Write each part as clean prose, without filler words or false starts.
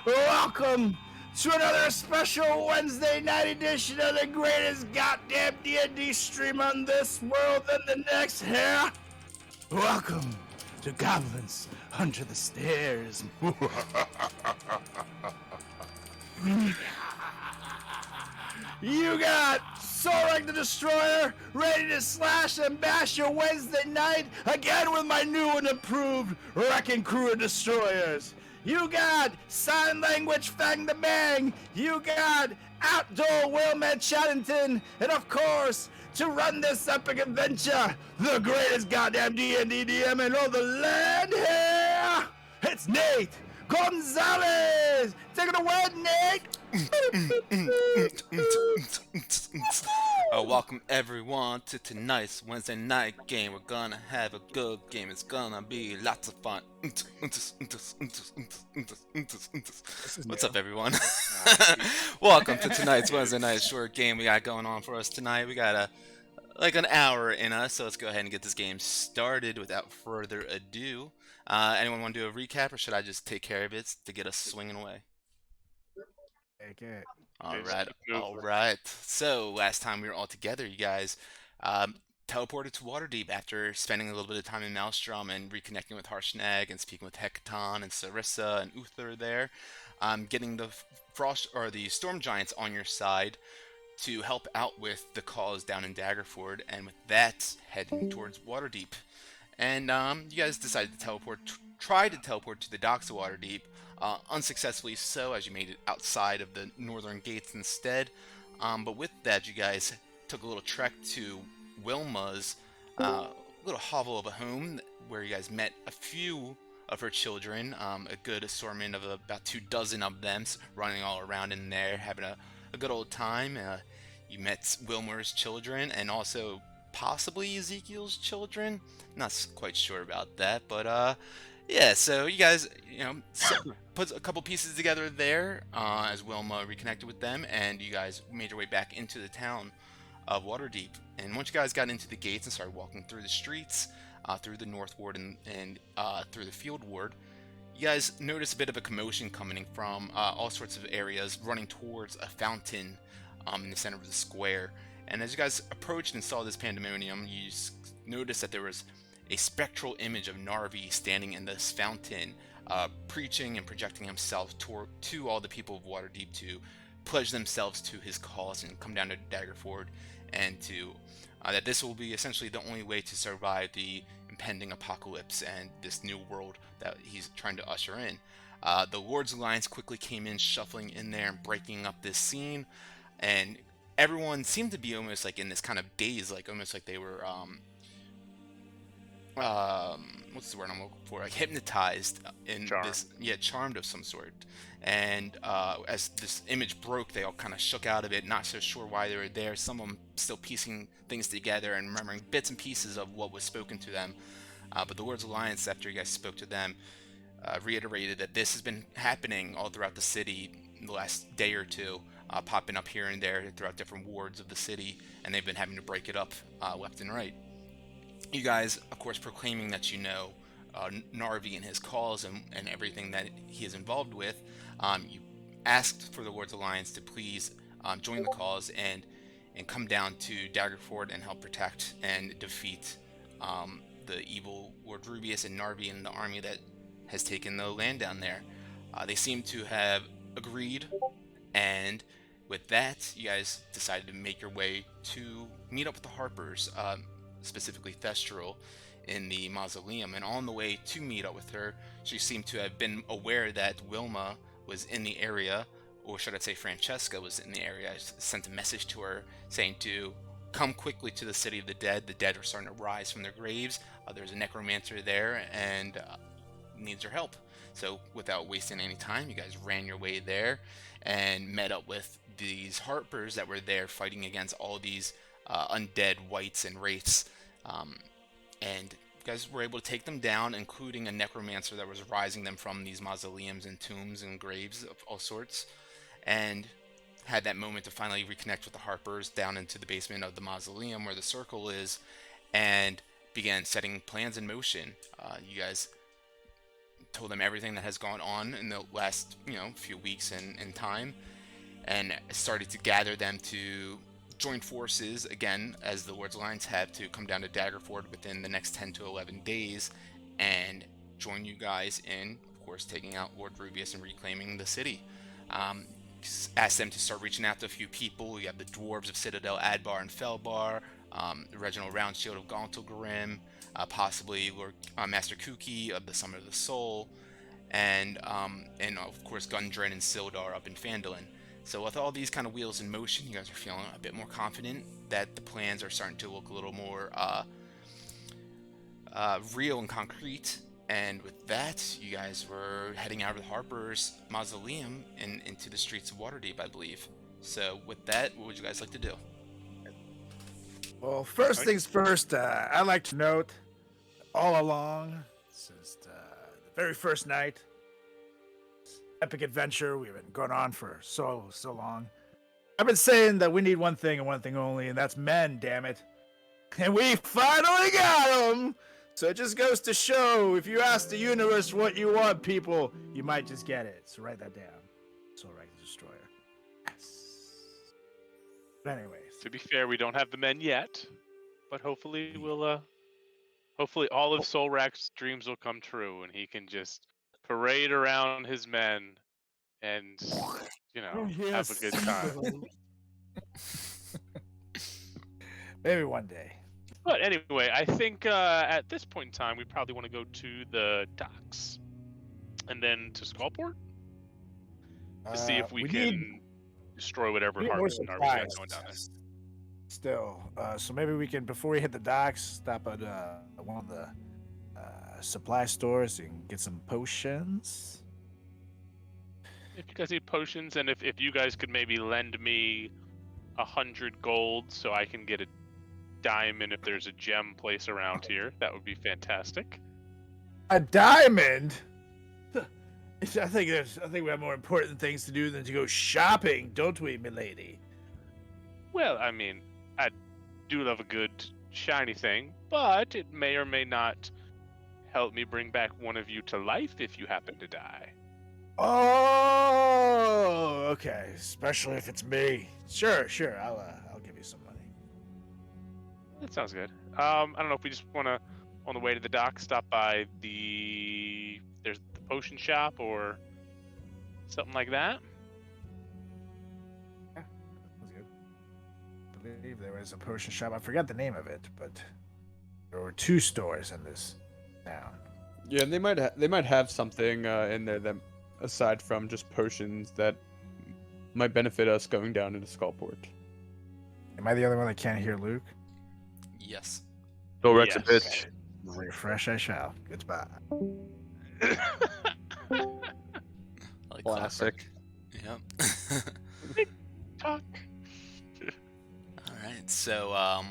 Welcome to another special Wednesday night edition of the greatest goddamn D&D stream on this world and the next here. Welcome to Goblins Under the Stairs. You got Sorek the Destroyer ready to slash and bash your Wednesday night again with my new and improved Wrecking Crew of Destroyers. You got Sign Language Fang the Bang. You got Outdoor Wilman Chaddington. And of course, to run this epic adventure, the greatest goddamn D&D DM in all the land here, it's Nate Gonzalez. Take it away, Nate. Welcome everyone to tonight's Wednesday night game. We're gonna have a good game. It's gonna be lots of fun. What's up, everyone? Welcome to tonight's Wednesday night short game we got going on for us tonight. We got an hour in us, so let's go ahead and get this game started without further ado. Anyone want to do a recap, or should I just take care of it to get us swinging away? Okay. All right. So last time we were all together, you guys teleported to Waterdeep after spending a little bit of time in Maelstrom and reconnecting with Harshnag and speaking with Hekaton and Sarissa and Uther there, getting the frost or the storm giants on your side to help out with the cause down in Daggerford, and with that heading towards Waterdeep. And you guys decided to try to teleport to the docks of Waterdeep, unsuccessfully so, as you made it outside of the northern gates instead. But with that, you guys took a little trek to Wilma's little hovel of a home, where you guys met a few of her children, a good assortment of about 24 of them, running all around in there, having a good old time. You met Wilmer's children, and also possibly Ezekiel's children. Not quite sure about that, but yeah, so you guys, put a couple pieces together there as Wilma reconnected with them, and you guys made your way back into the town of Waterdeep. And once you guys got into the gates and started walking through the streets, through the North Ward and through the Field Ward, you guys noticed a bit of a commotion coming from all sorts of areas, running towards a fountain in the center of the square. And as you guys approached and saw this pandemonium, you noticed that there was a spectral image of Narvi standing in this fountain, preaching and projecting himself to all the people of Waterdeep to pledge themselves to his cause and come down to Daggerford, and to that this will be essentially the only way to survive the impending apocalypse and this new world that he's trying to usher in. The Lord's Alliance quickly came in, shuffling in there and breaking up this scene, and everyone seemed to be almost like in this kind of daze, like almost like they were what's the word I'm looking for? Like hypnotized in charmed of some sort. And as this image broke, they all kind of shook out of it, not so sure why they were there. Some of them still piecing things together and remembering bits and pieces of what was spoken to them. But the Lord's Alliance, after you guys spoke to them, reiterated that this has been happening all throughout the city in the last day or two, popping up here and there throughout different wards of the city, and they've been having to break it up left and right. You guys, of course, proclaiming that you know Narvi and his cause and everything that he is involved with, you asked for the Lord's Alliance to please join the cause and come down to Daggerford and help protect and defeat the evil Lord Rubius and Narvi and the army that has taken the land down there. They seem to have agreed, and with that, you guys decided to make your way to meet up with the Harpers, specifically Thestral, in the mausoleum. And on the way to meet up with her, she seemed to have been aware that Wilma was in the area, or should I say Francesca was in the area. I sent a message to her saying to come quickly to the city of the dead. The dead are starting to rise from their graves. There's a necromancer there and needs her help. So without wasting any time, you guys ran your way there and met up with these Harpers that were there fighting against all these undead wights and wraiths, and you guys were able to take them down, including a necromancer that was rising them from these mausoleums and tombs and graves of all sorts, and had that moment to finally reconnect with the Harpers down into the basement of the mausoleum where the circle is, and began setting plans in motion. You guys told them everything that has gone on in the last, few weeks in time, and started to gather them to join forces again, as the Lord's Alliance have, to come down to Daggerford within the next 10 to 11 days and join you guys in, of course, taking out Lord Rubius and reclaiming the city. Um, Asked them to start reaching out to a few people. You have the dwarves of Citadel, Adbar and Felbar, Reginald Roundshield of Gauntlgrim, possibly Lord Master Kuki of the Summer of the Soul, and of course Gundren and Sildar up in Phandalin. So with all these kind of wheels in motion, you guys are feeling a bit more confident that the plans are starting to look a little more real and concrete. And with that, you guys were heading out of the Harper's mausoleum and into the streets of Waterdeep, I believe. So with that, what would you guys like to do? Well, first things first, I'd like to note all along, since the very first night, epic adventure we've been going on for so long, I've been saying that we need one thing and one thing only, and that's men, damn it. And we finally got them! So it just goes to show, if you ask the universe what you want, people, you might just get it. So write that down. Soulrag the Destroyer. Yes. But anyways. To be fair, we don't have the men yet, but hopefully we'll hopefully all of Soulrag's dreams will come true and he can just parade around his men and have a good time. Maybe one day. But anyway, I think at this point in time we probably want to go to the docks and then to Skullport to see if we can destroy whatever harvest we got going down there. Still, so maybe we can, before we hit the docks, stop at one of the supply stores and get some potions. If you guys need potions, and if you guys could maybe lend me 100 gold so I can get a diamond if there's a gem place around here, that would be fantastic. A diamond? I think we have more important things to do than to go shopping, don't we, milady? Well, I mean, I do love a good shiny thing, but it may or may not help me bring back one of you to life if you happen to die. Oh, okay. Especially if it's me. Sure. I'll give you some money. That sounds good. I don't know if we just want to, on the way to the dock, stop by there's the potion shop or something like that. Yeah, that's good. I believe there was a potion shop. I forgot the name of it, but there were 2 stores in this town. Yeah, and they might have something in there that, aside from just potions, that might benefit us going down into Skullport. Am I the only one that can't hear Luke? Yes. Go Rex a bitch. Refresh I shall. Goodbye. Like Classic. Yep. Talk. All right. So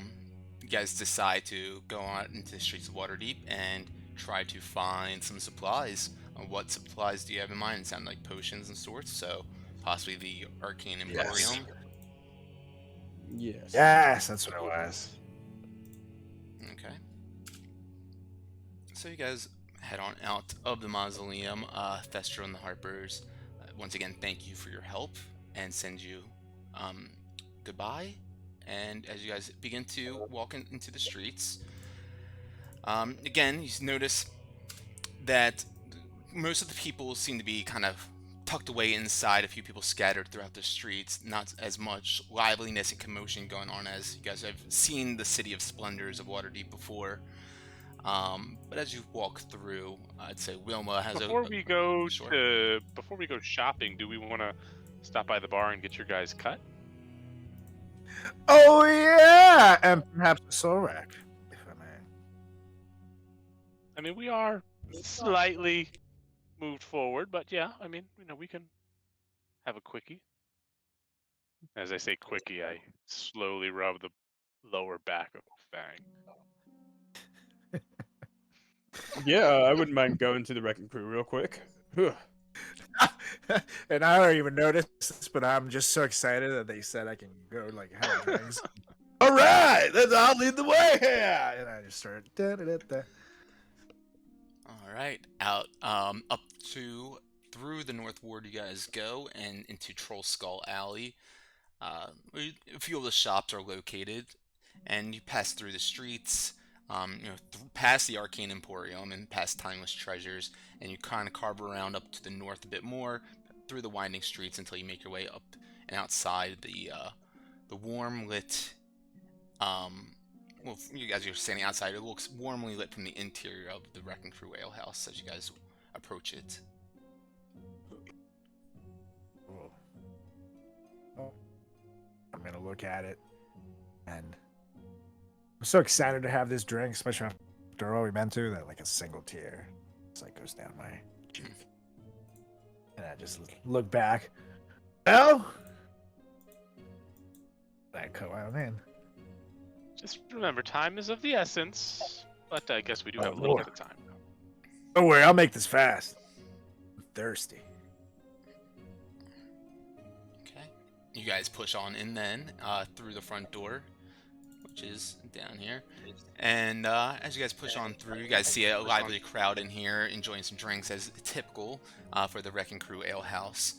you guys decide to go out into the streets of Waterdeep and try to find some supplies. What supplies do you have in mind? It sounded like potions and sorts, so possibly the Arcane Emporium. Yes. Yes, that's what it was. Okay. So you guys head on out of the mausoleum. Thestro and the Harpers, once again, thank you for your help and send you goodbye. And as you guys begin to walk into the streets, again, you notice that most of the people seem to be kind of tucked away inside, a few people scattered throughout the streets, not as much liveliness and commotion going on as you guys have seen the City of Splendors of Waterdeep before. But as you walk through, I'd say Wilma has before we go shopping, do we want to stop by the bar and get your guys cut? Oh yeah, and perhaps a soul rack, if I may. I mean, we are slightly moved forward, but yeah, I mean, we can have a quickie. As I say quickie, I slowly rub the lower back of Fang. Yeah, I wouldn't mind going to the Wrecking Crew real quick. And I don't even notice this, but I'm just so excited that they said I can go like have drinks. All right, I'll lead the way here, and I just started. Da-da-da-da. All right, out, up to through the North Ward you guys go, and into Troll Skull Alley. Where a few of the shops are located, and you pass through the streets, past the Arcane Emporium and past Timeless Treasures, and you kind of carve around up to the north a bit more through the winding streets until you make your way up and outside the warm lit. Well, you guys are standing outside. It looks warmly lit from the interior of the Wrecking Crew Ale House as you guys approach it. I'm gonna look at it, and I'm so excited to have this drink, especially after all we've been through. That like a single tear, just like goes down my cheek, and I just look back. Well, I come on in. Just remember, time is of the essence. But I guess we do have a little bit of time. Don't worry, I'll make this fast. I'm thirsty. You guys push on in then through the front door, which is down here. And as you guys push on through, you guys see a lively crowd in here enjoying some drinks as typical for the Wrecking Crew Ale House.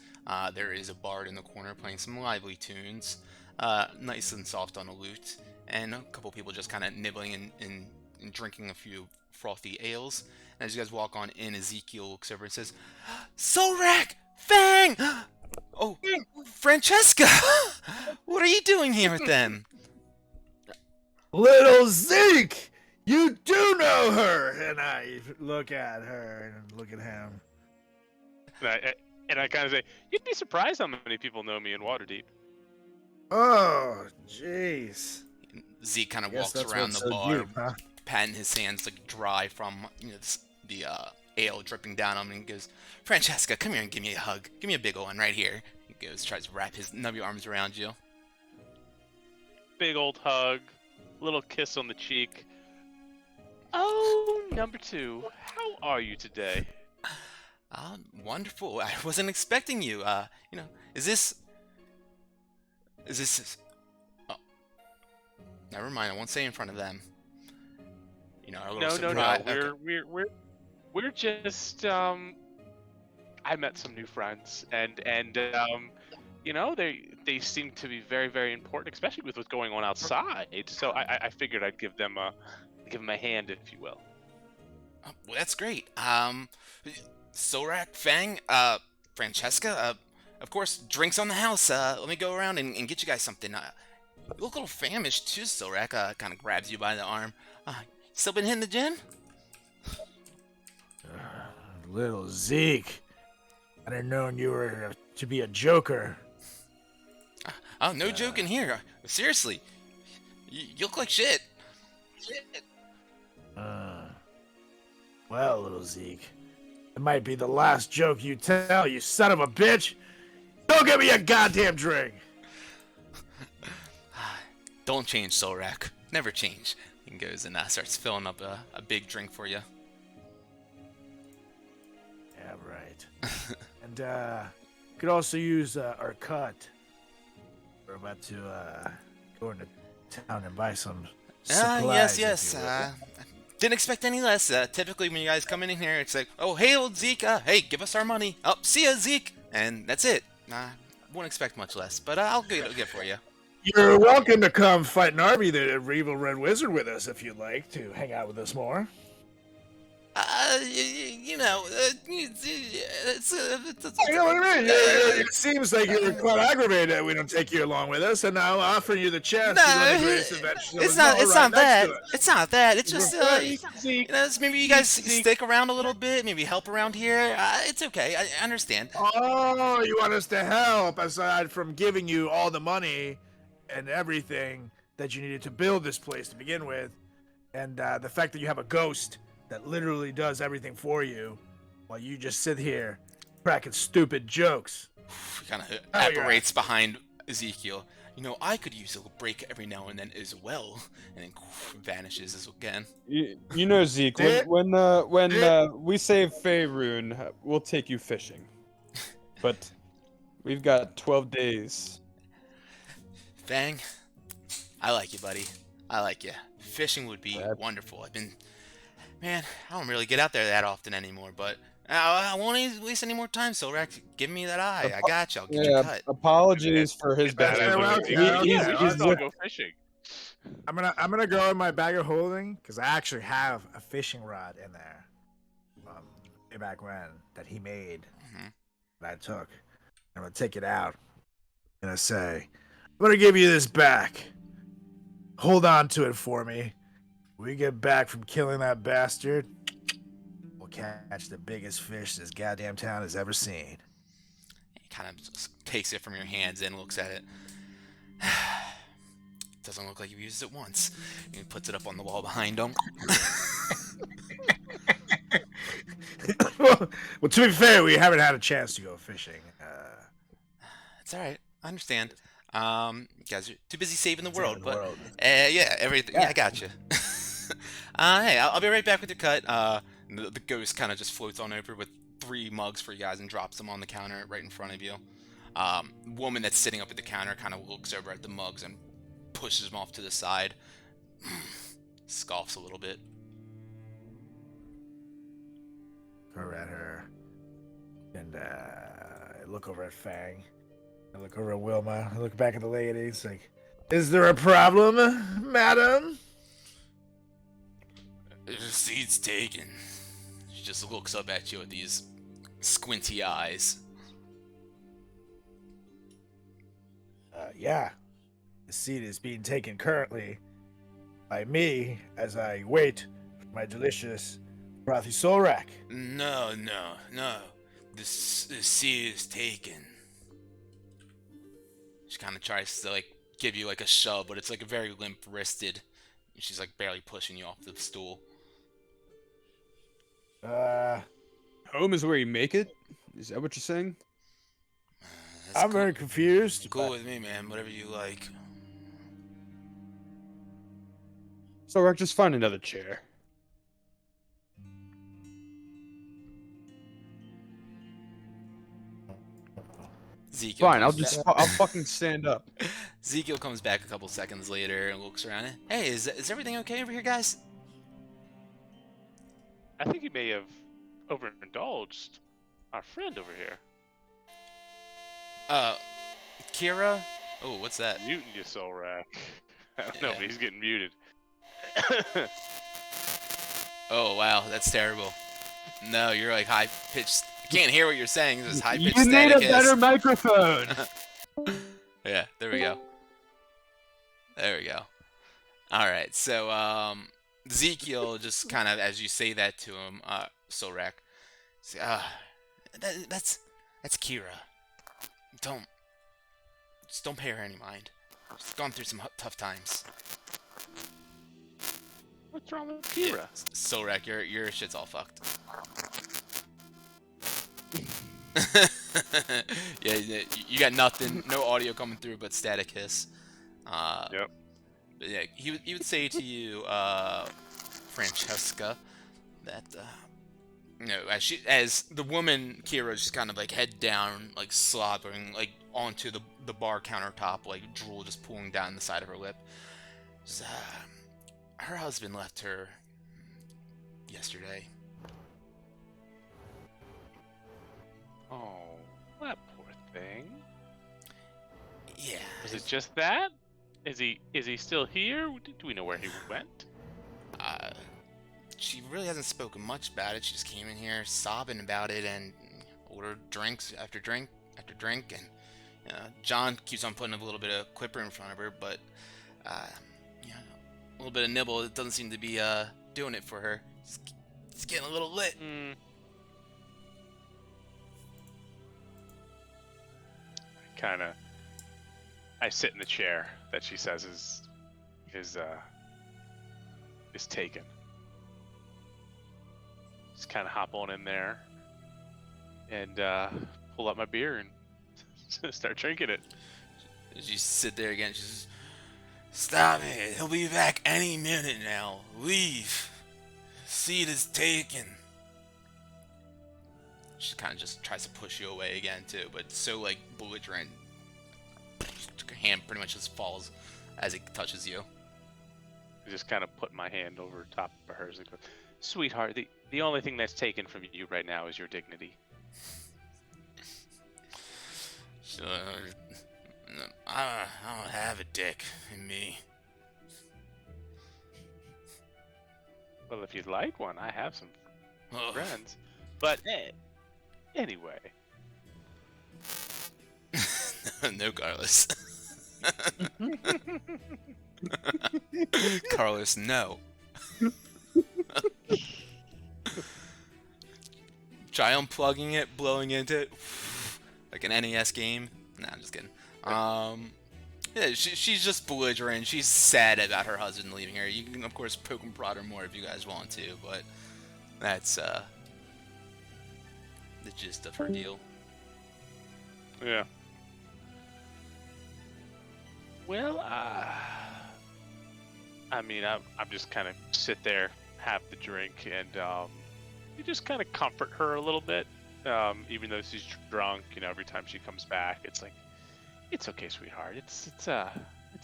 There is a bard in the corner playing some lively tunes, nice and soft on a lute, and a couple people just kind of nibbling and drinking a few frothy ales. And as you guys walk on in, Ezekiel looks over and says, "Solrak! Fang! Oh, Francesca! What are you doing here with them?" Little Zeke! You do know her! And I look at her and look at him. And I kind of say, you'd be surprised how many people know me in Waterdeep. Oh, jeez. Zeke kind of Guess walks that's around what's the so bar, deep, huh? patting his hands like dry from the ale dripping down on him, and goes, "Francesca, come here and give me a hug. Give me a big one right here." He goes, tries to wrap his nubby arms around you. Big old hug, little kiss on the cheek. Oh, number 2, how are you today? Wonderful. I wasn't expecting you. Is this? Oh, never mind. I won't say in front of them. Our little surprise. No. We're just I met some new friends, and they seem to be very, very important, especially with what's going on outside. So I figured I'd give them a hand, if you will. Well, that's great. Solrak, Fang, Francesca, of course, drinks on the house. Let me go around and get you guys something. You look a little famished too, Solrak. Kind of grabs you by the arm. Still been hitting the gym? Little Zeke. I didn't know you were to be a joker. Oh, no joking here. Seriously. You look like shit. Well, little Zeke. It might be the last joke you tell, you son of a bitch. Don't give me a goddamn drink. Don't change, Solrak. Never change. He goes and starts filling up a big drink for you. Yeah, right. And could also use our cut. We're about to go into town and buy some supplies. Yes. Didn't expect any less. Typically, when you guys come in here, it's like, "Oh, hey, old Zeke. Hey, give us our money. Oh, see ya, Zeke." And that's it. Won't expect much less, but I'll get for you. You're welcome to come fight Narvi, the evil red wizard, with us if you'd like to hang out with us more. It's You know what I mean? It seems like you're quite aggravated that we don't take you along with us, and now I'll offer you the chance to run the greatest adventure. It's not that. It's not that. It's just maybe you guys stick around a little bit, maybe help around here. It's okay. I understand. Oh, you want us to help aside from giving you all the money and everything that you needed to build this place to begin with, and the fact that you have a ghost that literally does everything for you while you just sit here cracking stupid jokes. He kind of apparates behind Ezekiel. I could use a break every now and then as well, and then vanishes again. Zeke, when we save Faerun, we'll take you fishing. But we've got 12 days. Fang, I like you, buddy. I like you. Fishing would be wonderful. I've been Man, I don't really get out there that often anymore, but I won't waste any more time, Silrax. Give me that eye. I got you. I'll get your cut. Apologies for his If that behavior. is what well, it okay, takes, yeah, we okay, should all okay. go fishing. I'm gonna go in my bag of holding because I actually have a fishing rod in there. Way back when that he made that I took. I'm gonna take it out. I'm gonna say, I'm gonna give you this back. Hold on to it for me. When we get back from killing that bastard, we'll catch the biggest fish this goddamn town has ever seen. He kind of just takes it from your hands and looks at it. Doesn't look like you've used it once. And he puts it up on the wall behind him. Well, to be fair, we haven't had a chance to go fishing. It's all right. I understand. You guys are too busy saving the world, the but world. yeah, everything. Yeah, I got you. Hey, I'll be right back with your cut. The ghost kind of just floats on over with 3 mugs for you guys and drops them on the counter right in front of you. Woman that's sitting up at the counter kind of looks over at the mugs and pushes them off to the side. Scoffs a little bit. Over at her, and I look over at Fang. I look over at Wilma. I look back at the ladies. Like, is there a problem, madam? Seat's taken. She just looks up at you with these squinty eyes. Yeah. The seat is being taken currently by me as I wait for my delicious frothy soul rack. No. The seat is taken. She kind of tries to, like, give you, like, a shove, but it's, like, a very limp-wristed. She's, like, barely pushing you off the stool. Home is where you make it? Is that what you're saying? That's I'm very confused. cool but- with me, man. Whatever you like. So, Rick, just find another chair. Ezekiel Fine, I'll comes I'll fucking stand up. Ezekiel comes back a couple seconds later and looks around. Hey, is everything okay over here, guys? I think you may have overindulged our friend over here. Kira? Oh, what's that? Muting your soul rack. I don't know, Yeah. but he's getting muted. Oh, wow, that's terrible. No, you're like high-pitched. I can't hear what you're saying. There's high-pitched You need a static hiss. better microphone. Yeah, there we go. There we go. Alright, so, Ezekiel just kind of, as you say that to him, Solrak, say, that's Kira. Just don't pay her any mind. She's gone through some tough times. What's wrong with Kira? Yeah, Solrak, your shit's all fucked. Yeah, you got nothing, no audio coming through but static hiss. Yep. But yeah, he would say to you, Francesca, that as the woman Kira just kind of like head down, like slobbering like onto the bar countertop, like drool just pooling down the side of her lip. Just, her husband left her yesterday. Oh, that poor thing. Yeah. Was it just that? Is he still here? Do we know where he went? She really hasn't spoken much about it. She just came in here sobbing about it and ordered drinks after drink after drink. And John keeps on putting a little bit of quipper in front of her, but a little bit of nibble, it doesn't seem to be doing it for her. It's getting a little lit. I sit in the chair that she says is taken. Just kind of hop on in there and pull out my beer and start drinking it. She sit there again. She says, "Stop it! He'll be back any minute now. Leave. Seat is taken." She kind of just tries to push you away again too, but so like belligerent. Her hand pretty much just falls as it touches you. I just kind of put my hand over top of hers and go, Sweetheart, the only thing that's taken from you right now is your dignity. So, I don't have a dick in me. Well, if you'd like one, I have some Oh. friends. But anyway. No, Carlos. Carlos, no. Try unplugging it, blowing into it, like an NES game. Nah, I'm just kidding. Yeah, she's just belligerent. She's sad about her husband leaving her. You can, of course, poke and prod her more if you guys want to, but that's the gist of her deal. Yeah. Well, I mean, I'm just kind of sit there, have the drink, and you just kind of comfort her a little bit. Even though she's drunk, you know, every time she comes back, it's like, it's okay, sweetheart. It's a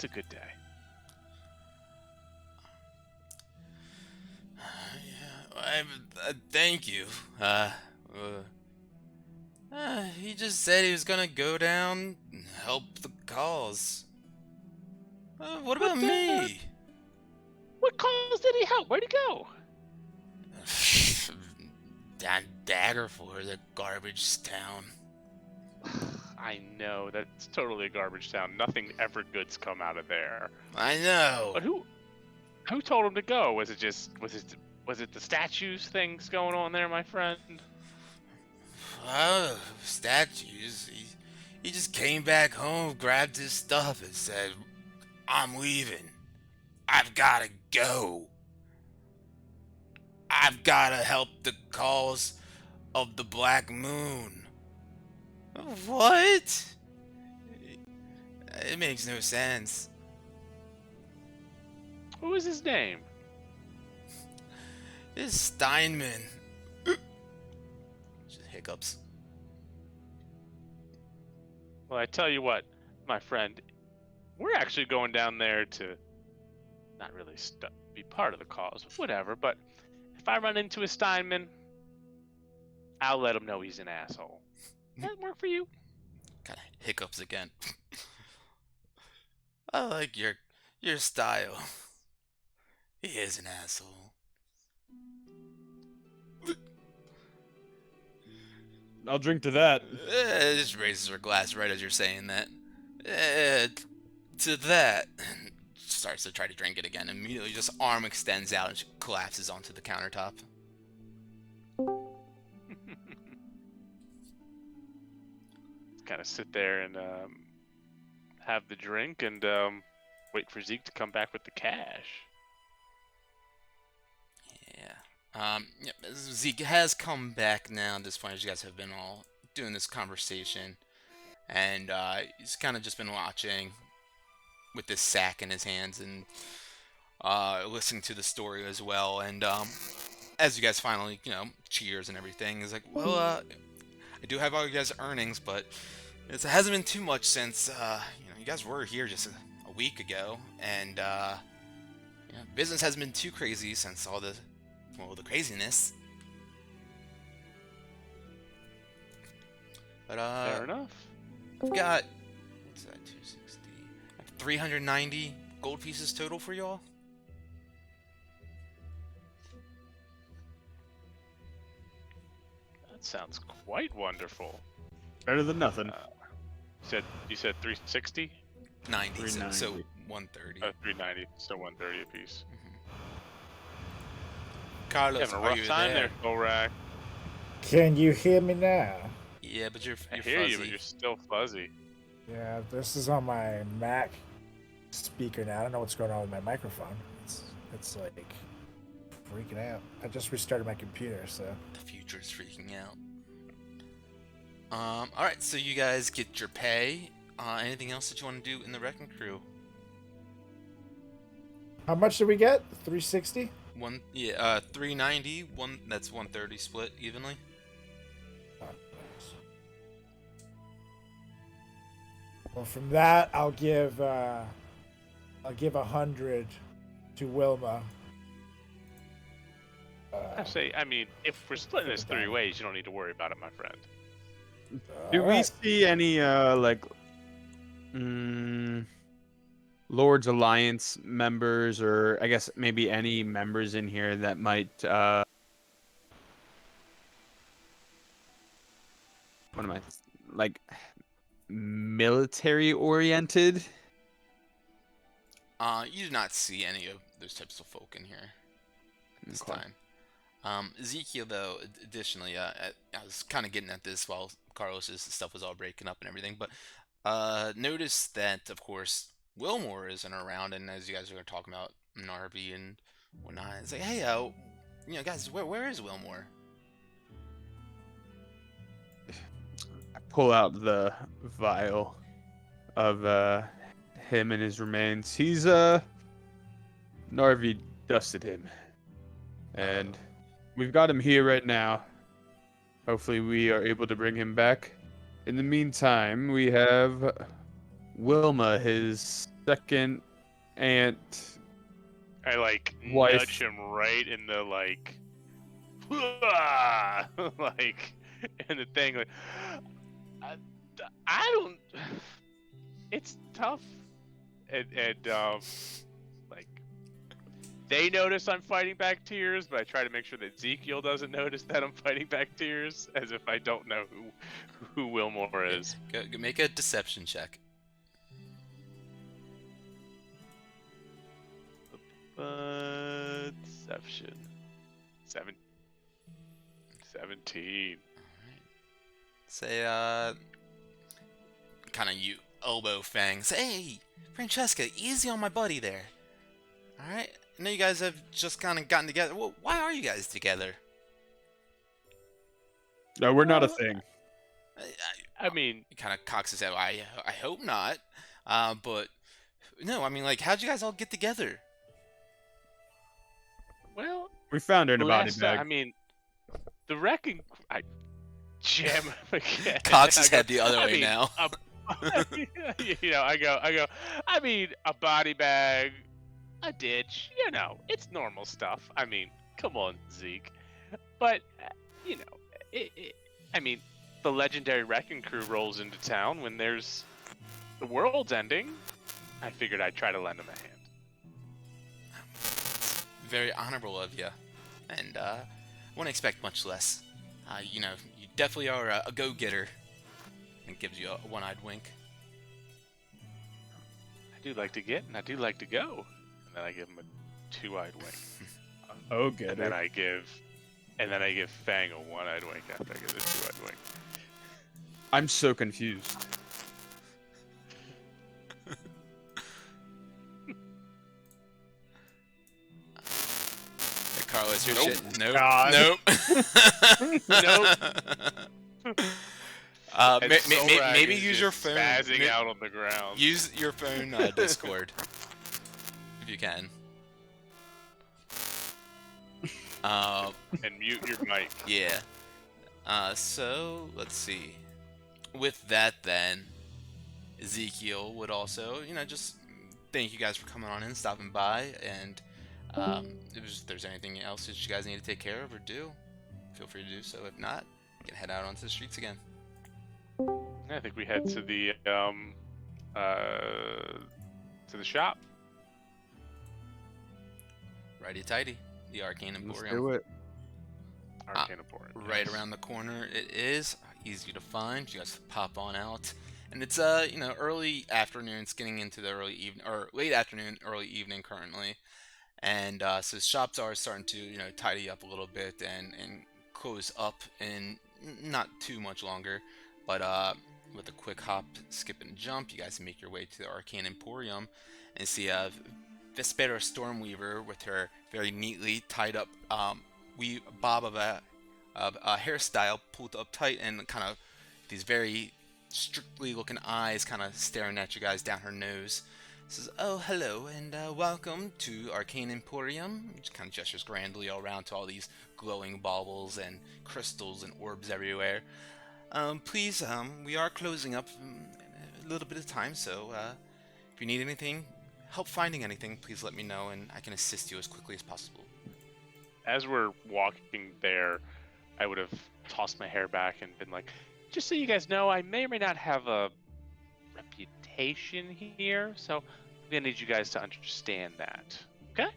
good day. Yeah, thank you. He just said he was gonna go down and help the cause. What about me? What cause did he help? Where'd he go? Down Daggerford, the garbage town. I know, that's totally a garbage town. Nothing ever good's come out of there. I know. But who told him to go? Was it the statues things going on there, my friend? Oh, statues. He just came back home, grabbed his stuff, and said, "I'm leaving. I've gotta go. I've gotta help the cause of the Black Moon." What? It makes no sense. What was his name? It's Steinman. Just hiccups. Well, I tell you what, my friend, we're actually going down there to not really be part of the cause, whatever, but if I run into a Steinman, I'll let him know he's an asshole. Does that work for you? Kind of hiccups again. I like your style. He is an asshole. I'll drink to that. Just raises her glass right as you're saying that. To that. Starts to try to drink it again. Immediately, just arm extends out and she collapses onto the countertop. Kind of sit there and have the drink and wait for Zeke to come back with the cash. Yeah. Zeke has come back now at this point, as you guys have been all doing this conversation. And he's kind of just been watching with this sack in his hands and listening to the story as well. And as you guys finally, cheers and everything, he's like, well, I do have all you guys' earnings, but it hasn't been too much since, you guys were here just a week ago, and business hasn't been too crazy since all the craziness. But Fair enough. I've got, what's that, 260? 390 gold pieces total for y'all. That sounds quite wonderful. Better than nothing. You said 360? 90, so 390. 130. 390, so 130 apiece. Carlos, Having a are rough you time there? there, Korak. Can you hear me now? Yeah, but you're I fuzzy. hear you, but you're still fuzzy. Yeah, this is on my Mac speaker now. I don't know what's going on with my microphone. It's like freaking out. I just restarted my computer, so. The future is freaking out. All right, so you guys get your pay. Anything else that you want to do in the wrecking crew? How much did we get? 360? 390. That's 130 split evenly. Well, from that, I'll give 100 to Wilma. I mean, if we're splitting this 3 ways, you don't need to worry about it, my friend. Do we Alright. see any Lord's Alliance members, or I guess maybe any members in here that might what am I like military oriented? You do not see any of those types of folk in here this Okay. time. Ezekiel, though, additionally, I was kind of getting at this while Carlos's stuff was all breaking up and everything, but notice that, of course, Wilmore isn't around, and as you guys are talking about Narvi and whatnot, it's like, hey, guys, where is Wilmore? I pull out the vial of him and his remains. He's Narvi dusted him, and we've got him here right now. Hopefully we are able to bring him back. In the meantime, we have Wilma, his second aunt. I like Wife. nudge him right in the like, like, and the thing like, I don't. It's tough, and like, they notice I'm fighting back tears, but I try to make sure that Ezekiel doesn't notice that I'm fighting back tears, as if I don't know who Wilmore is. Go make a deception check. Deception. 17. Say, kind of you elbow Fang. Say, hey, Francesca, easy on my buddy there. All right. I know you guys have just kind of gotten together. Well, why are you guys together? No, we're not a thing. I mean, He kind of cocks his head. I hope not. But no, I mean, like, how'd you guys all get together? well, We found her in a body last bag. I mean, the wrecking. I jam him again. Cocks his I go, head the other I way mean, now. you know, I go. I mean, a body bag, a ditch. You know, it's normal stuff. I mean, come on, Zeke. But you know, I mean, the legendary wrecking crew rolls into town when there's the world's ending. I figured I'd try to lend him a hand. Very honorable of you, and wouldn't expect much less. You know, you definitely are a go-getter. And gives you a one-eyed wink. I do like to get, and I do like to go. And then I give him a two-eyed wink. Oh, good. And then I give Fang a one-eyed wink after I give the two-eyed wink. I'm so confused. Hey, Carlos, your Nope. shit. Nope. God. Nope. And Maybe Solrak is use your just phone. spazzing out on the ground. Use your phone Discord if you can. And mute your mic. Yeah. So let's see. With that, then Ezekiel would also, just thank you guys for coming on in, stopping by, and if there's anything else that you guys need to take care of or do, feel free to do so. If not, you can head out onto the streets again. I think we head to the shop. Righty tighty, the Arcane Let's Emporium. do it. Arcane Emporium. Right around the corner it is. Easy to find. You guys pop on out. And it's early afternoon. It's getting into the early evening, or late afternoon, early evening currently. And so shops are starting to, tidy up a little bit and close up in not too much longer. But with a quick hop, skip, and jump, you guys make your way to the Arcane Emporium and see Vespera Stormweaver with her very neatly tied up bob of a hairstyle pulled up tight and kind of these very strictly looking eyes kind of staring at you guys down her nose. Says, oh, hello, and welcome to Arcane Emporium. Just kind of gestures grandly all around to all these glowing baubles and crystals and orbs everywhere. Please, we are closing up in a little bit of time, so if you need anything, help finding anything, please let me know, and I can assist you as quickly as possible. as we're walking there, I would have tossed my hair back and been like, just so you guys know, I may or may not have a reputation here, so I'm gonna need you guys to understand that. Okay?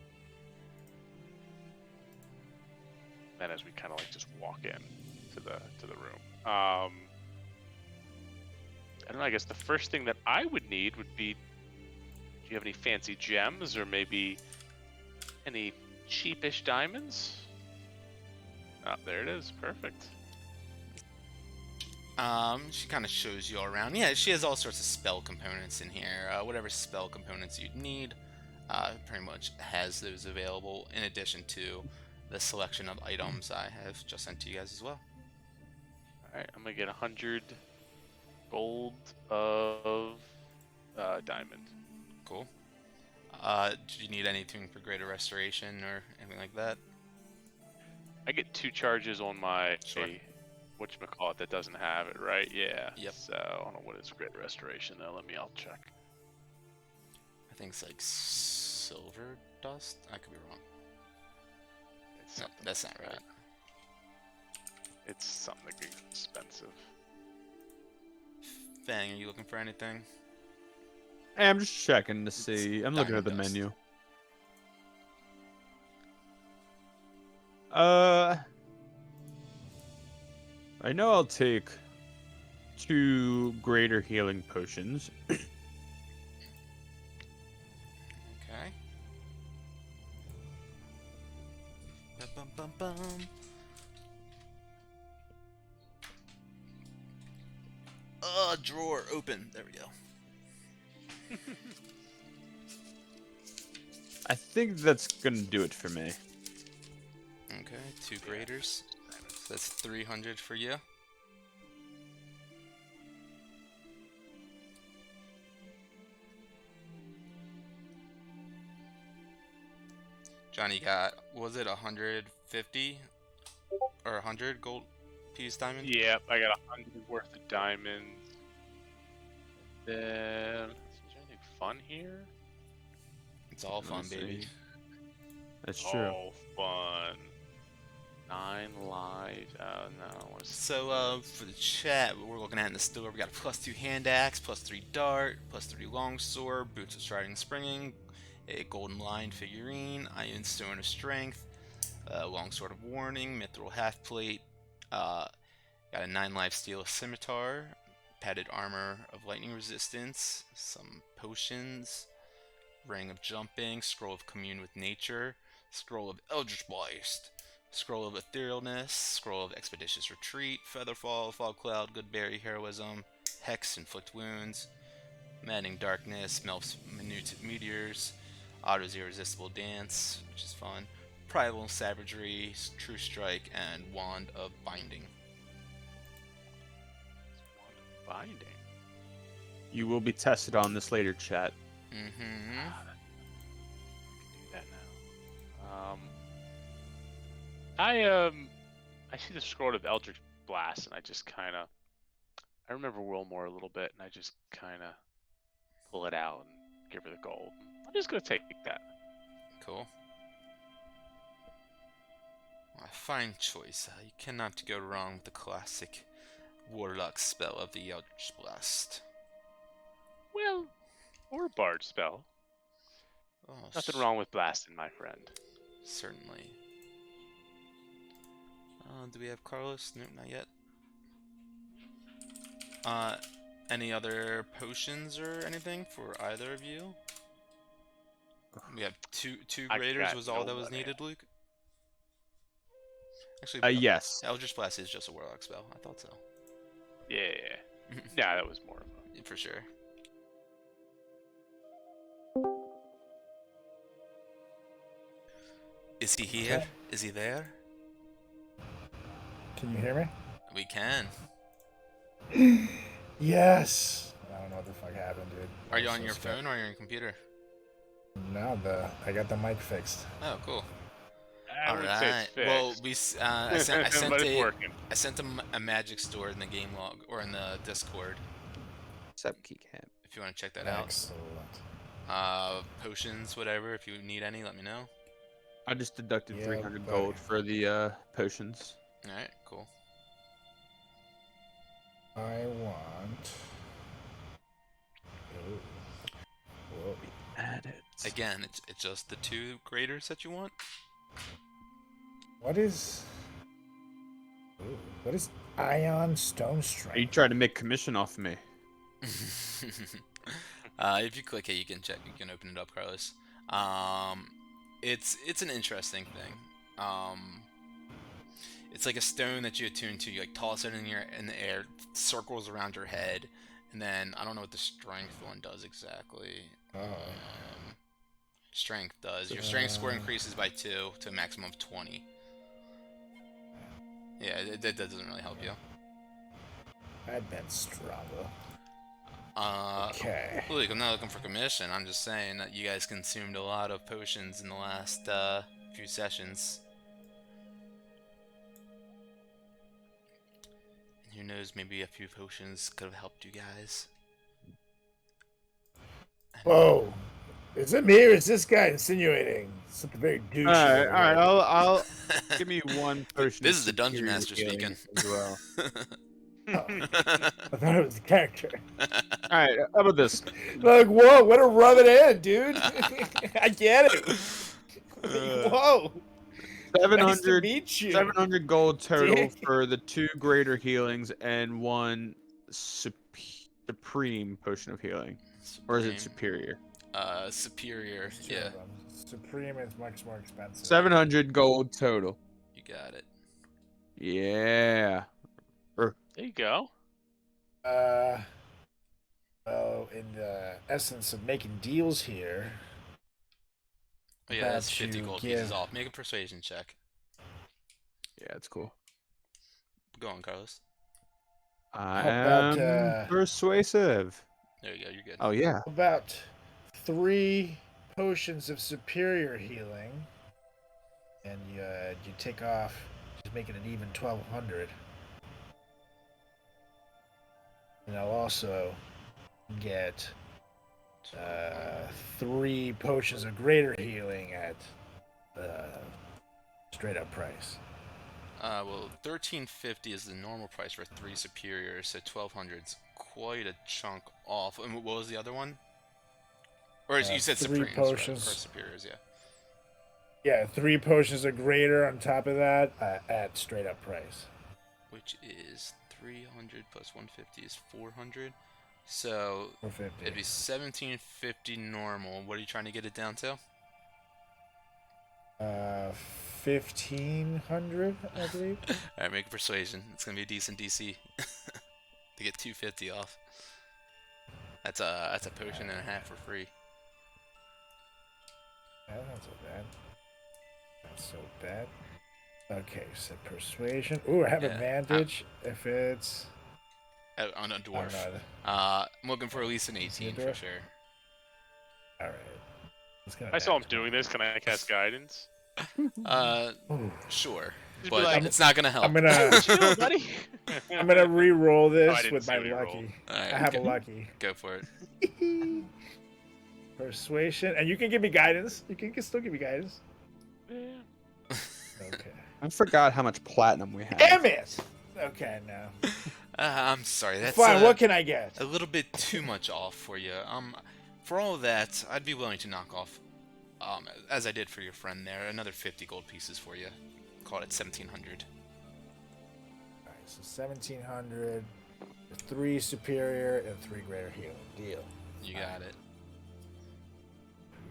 Then as we kind of like just walk in to the room. I don't know, I guess the first thing that I would need would be, do you have any fancy gems or maybe any cheapish diamonds? Oh, there it is. Perfect. She kind of shows you all around. Yeah, she has all sorts of spell components in here. Whatever spell components you'd need, pretty much has those available, in addition to the selection of items I have just sent to you guys as well. Alright, I'm gonna get 100 gold of diamond. Cool. Do you need anything for greater restoration or anything like that? I get 2 charges on my Sure. whatchamacallit that doesn't have it, right? Yeah. Yep. So I don't know what is great restoration though. I'll check. I think it's like silver dust. I could be wrong. It's No, something that's like not right. that. It's something expensive. Fang, are you looking for anything? Hey, I'm just checking to see. I'm looking at the diamond dust. menu. I know I'll take 2 greater healing potions. Okay. Bum, bum, bum, bum. Drawer open. There we go. I think that's gonna do it for me. Okay, 2 graders. So that's 300 for you. Johnny got, was it 150 or 100 gold piece diamond? Yep, I got 100 worth of diamonds. Then, is there anything fun here? It's all fun, Let's see. baby. That's true. Oh, fun. 9 lives. No, I want to. So, for the chat, what we're looking at in the store, we got a +2 hand axe, +3 dart, +3 longsword, boots of striding springing, a golden lion figurine, iron stone of strength, longsword of warning, mithril half plate, got a 9 life steel scimitar, padded armor of lightning resistance, some potions, ring of jumping, scroll of commune with nature, scroll of eldritch blast, scroll of etherealness, scroll of expeditious retreat, featherfall, fog cloud, good berry, heroism, hex, inflict wounds, maddening darkness, melts minute meteors, Otto's irresistible dance, which is fun, primal savagery, true strike, and wand of binding. Binding. You will be tested on this later, chat. Mm-hmm. Do that now. I see the scroll of Eldritch Blast, and I just kind of, I remember Wilmore a little bit, and I just kind of pull it out and give her the gold. I'm just gonna take that. Cool. A fine choice. You cannot go wrong with the classic warlock spell of the Eldritch Blast. Well, or a bard spell. Oh, Nothing wrong with blasting, my friend. Certainly. Do we have Carlos? Nope, not yet. Any other potions or anything for either of you? We have two I graders got was all that was nobody. needed, Luke? Actually, Yes. Eldritch Blast is just a warlock spell. I thought so. Yeah. Yeah, that was more of a... For sure. Is he here? Okay. Is he there? Can you hear me? We can. Yes. I don't know what the fuck happened, dude. Are you I'm on so your scared. phone or on your computer? No, I got the mic fixed. Oh, cool. I All wouldn't say right. it's fixed. Well, I sent but it's working. I sent him a magic store in the game log or in the Discord. Except key camp. If you want to check that out. Excellent. Potions, whatever. If you need any, let me know. I just deducted Yeah, 300 buddy. gold for the potions. All right, cool. I want. Ooh. Whoa. Add it. Again, it's just the 2 graders that you want. What is? Ooh, what is Ion Stone Are you Strike? trying to make commission off me? If you click it, you can check. You can open it up, Carlos. It's an interesting thing. It's like a stone that you attune to. You like toss it in the air, circles around your head, and then I don't know what the strength one does exactly. Strength does. Your strength score increases by 2 to a maximum of 20. Yeah, that doesn't really help you. I've been stronger. Uh, Okay. Look, I'm not looking for commission. I'm just saying that you guys consumed a lot of potions in the last few sessions. And who knows, maybe a few potions could have helped you guys. Whoa. Is it me or is this guy insinuating something very douchey? All over right. here? I'll give me one potion. This of is the dungeon superior master healing speaking. as well. Oh, I thought it was the character. All right. How about this? Like, whoa, what a rub it in, dude. I get it. Whoa. Nice to 700, meet you. 700 gold total Dude. for the 2 greater healings and 1 supreme potion of healing. Or is it superior? Superior. There's 2 Yeah, of them. Supreme is much more expensive. 700 gold total. you got it. Yeah. There you go. Well, in the essence of making deals here, Oh, yeah, that's that 50 you gold give- pieces off. Make a persuasion check. Yeah, it's cool. Go on, Carlos. I How about, am persuasive. There you go. You're good. Oh yeah. about 3 potions of superior healing, and you take off, just making it even 1,200. And I'll also get 3 potions of greater healing at straight up price. Well, 1350 is the normal price for 3 superiors, so 1200's quite a chunk off. And what was the other one? Or you said 3 supremes, potions. right? For superiors, yeah. Yeah, 3 potions of greater on top of that at straight up price. Which is 300 plus 150 is 400. So 450. it'd be 1750 normal. What are you trying to get it down to? 1,500, I believe. Alright, make a persuasion. It's gonna be a decent DC to get 250 off. That's a potion and a half for free. That's not so bad. Not so bad. Okay, so persuasion. Ooh, I have Yeah, advantage if it's On a dwarf. on a- I'm looking for at least an 18 for dwarf? sure. all right. It's gonna I saw him damage doing this. Can I cast guidance? Ooh. Sure, Just be but like, it's not gonna help. I'm gonna chill, buddy. I'm gonna re-roll Oh, I this didn't with see my what you rolled. lucky. Alright, I have go, a lucky. go for it. Persuasion, and you can give me guidance. You can still give me guidance. Yeah. Okay. I forgot how much platinum we have. Damn it! Okay, no. I'm sorry. That's Fine. What can I get? a little bit too much off for you. For all of that, I'd be willing to knock off, as I did for your friend there, another 50 gold pieces for you. Call it 1700. All right, so 1,700, 3 superior and 3 greater healing. Deal. You got it.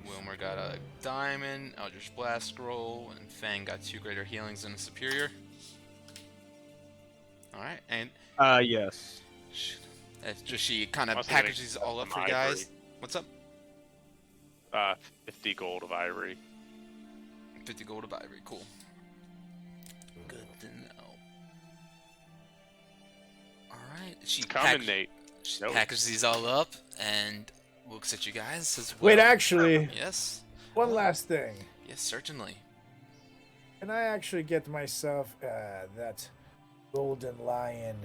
Wilmer got a diamond, Eldritch Blast Scroll, and Fang got 2 greater healings and a superior. Alright, and Yes. she kind of Must have packages been all up some for you guys. ivory. What's up? 50 gold of ivory. 50 gold of ivory, cool. Good to know. Alright, she It's coming, Nate. She Nope. packages these all up and looks at you guys. Says, Wait, well, actually, yes, one last thing. yes, certainly. Can I actually get myself that golden lion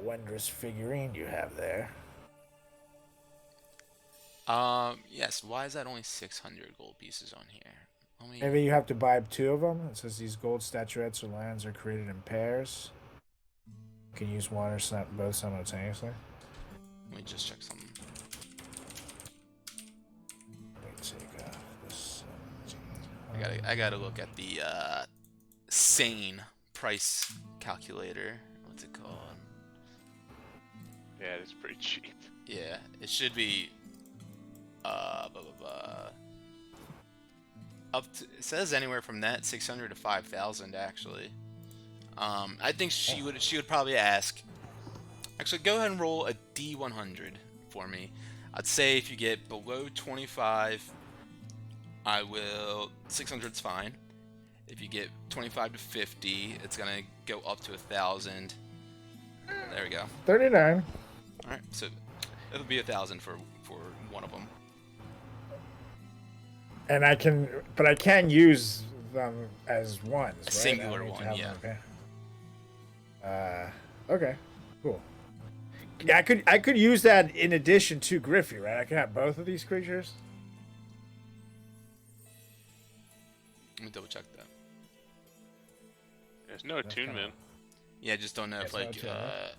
wondrous figurine you have there? Yes. Why is that only 600 gold pieces on here? Let me, Maybe you have to buy 2 of them. It says these gold statuettes or lands are created in pairs. You can use one or both simultaneously. let me just check something. Let me take this. I gotta look at the sane price calculator. What's it called? Yeah, it's pretty cheap. Yeah, it should be blah, blah, blah. Up to, it says anywhere from that 600 to 5,000 actually. I think she would probably ask. Actually, go ahead and roll a D100 for me. I'd say if you get below 25, I will 600's fine. If you get 25 to 50, it's gonna go up to 1,000. There we go. 39. All right, so it'll be 1,000 for one of them. And I can use them as ones, right? Singular one, yeah. Okay, cool. Yeah, I could use that in addition to Griffey, right? I can have both of these creatures. Let me double check that. There's no attunement. Yeah, I just don't know if, That's like, not true.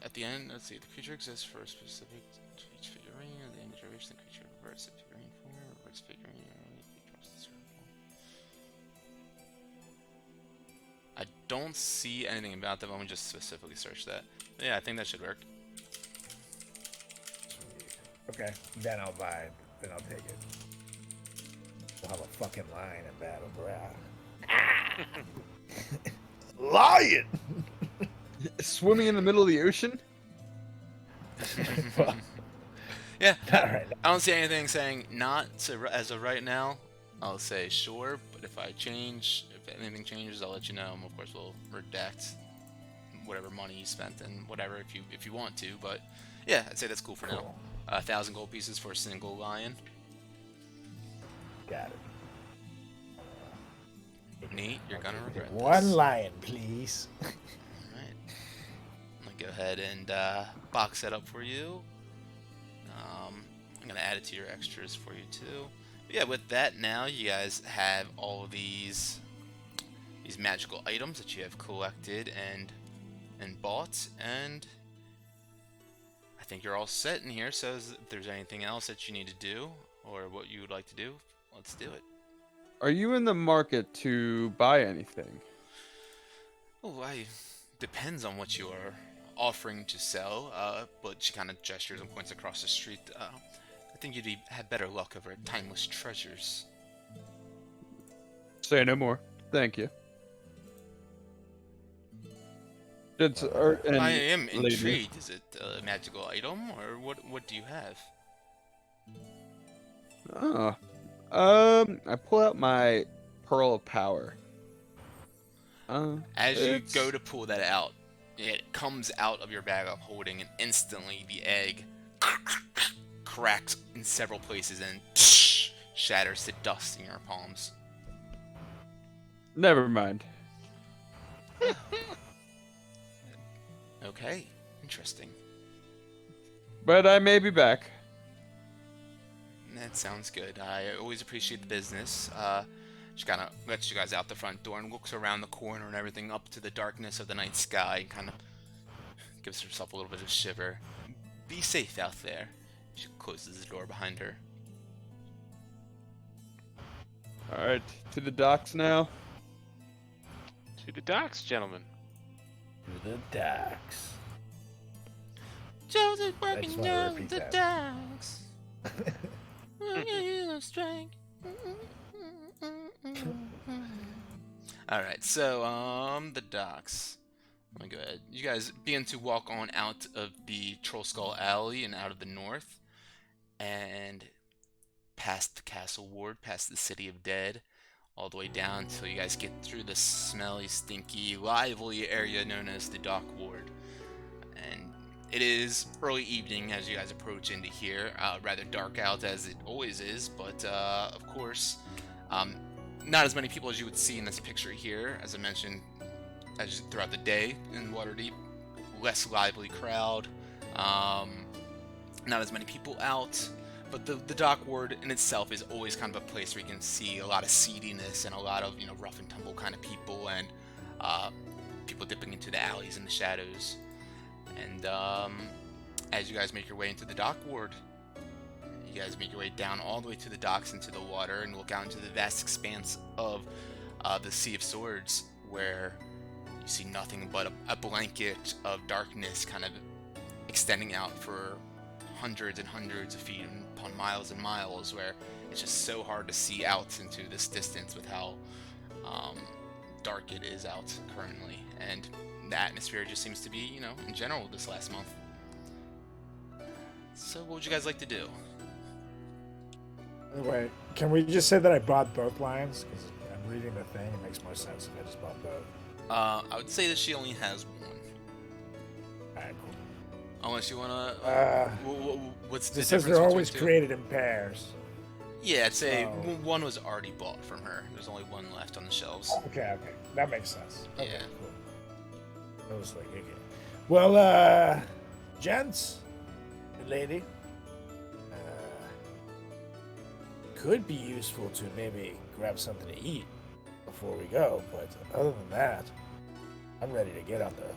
at the end, let's see, the creature exists for a specific to each figurine, and the end of duration, the creature reverts to figurine form, reverts figurine, or if it drops the circle. I don't see anything about them, I'm gonna just specifically search that. But yeah, I think that should work. Okay, then I'll buy it. Then I'll take it. We'll have a fucking lion in battle, bruh. Lion! Swimming in the middle of the ocean? Yeah, Alright. I don't see anything saying not to, as of right now. I'll say sure, but if anything changes, I'll let you know. And of course, we'll redact whatever money you spent and whatever if you want to. But yeah, I'd say that's cool for now. 1,000 gold pieces for a single lion. Got it. Neat, you're gonna regret One this. lion, please. Alright. I'm gonna go ahead and box that up for you. I'm gonna add it to your extras for you too. But yeah, with that now you guys have all of these magical items that you have collected and bought, and I think you're all set in here. So if there's anything else that you need to do or what you would like to do, let's do it. Are you in the market to buy anything? Oh, depends on what you are offering to sell, but she kind of gestures and points across the street. I think you'd have better luck over timeless treasures. Say no more. Thank you. I am intrigued. Is it a magical item, or what do you have? Oh. I pull out my Pearl of Power. As you go to pull that out, it comes out of your bag of holding, and instantly the egg cracks in several places and shatters to dust in your palms. Never mind. Okay, interesting. But I may be back. That sounds good. I always appreciate the business. She kind of lets you guys out the front door and looks around the corner and everything up to the darkness of the night sky and kind of gives herself a little bit of a shiver. Be safe out there. She closes the door behind her. Alright, to the docks now. To the docks, gentlemen. To the docks. Joseph I working just wanna down repeat the that. docks. Alright, so, the docks. Let me go ahead. You guys begin to walk on out of the Troll Skull Alley and out of the north, and past the Castle Ward, past the City of Dead, all the way down until you guys get through the smelly, stinky, lively area known as the Dock Ward. And it is early evening as you guys approach into here. Rather dark out as it always is, but of course, not as many people as you would see in this picture here. As I mentioned, throughout the day in Waterdeep, less lively crowd, not as many people out, But the dock ward in itself is always kind of a place where you can see a lot of seediness and a lot of, rough and tumble kind of people, and people dipping into the alleys and the shadows. And as you guys make your way into the dock ward, you guys make your way down all the way to the docks into the water and look out into the vast expanse of the Sea of Swords, where you see nothing but a blanket of darkness kind of extending out for hundreds and hundreds of feet upon miles and miles, where it's just so hard to see out into this distance with how dark it is out currently. And the atmosphere just seems to be, in general this last month. So what would you guys like to do? Wait, can we just say that I bought both lines? Because I'm reading the thing, it makes more sense if I just bought both. I would say that she only has one. Alright, cool. Unless you wanna. What's the It says difference they're always between two? created in pairs. Yeah, I'd say So- one was already bought from her. There's only one left on the shelves. Okay, that makes sense. Okay, Yeah. cool. I was like, okay. Well, gents, lady, could be useful to maybe grab something to eat before we go, but other than that, I'm ready to get out there.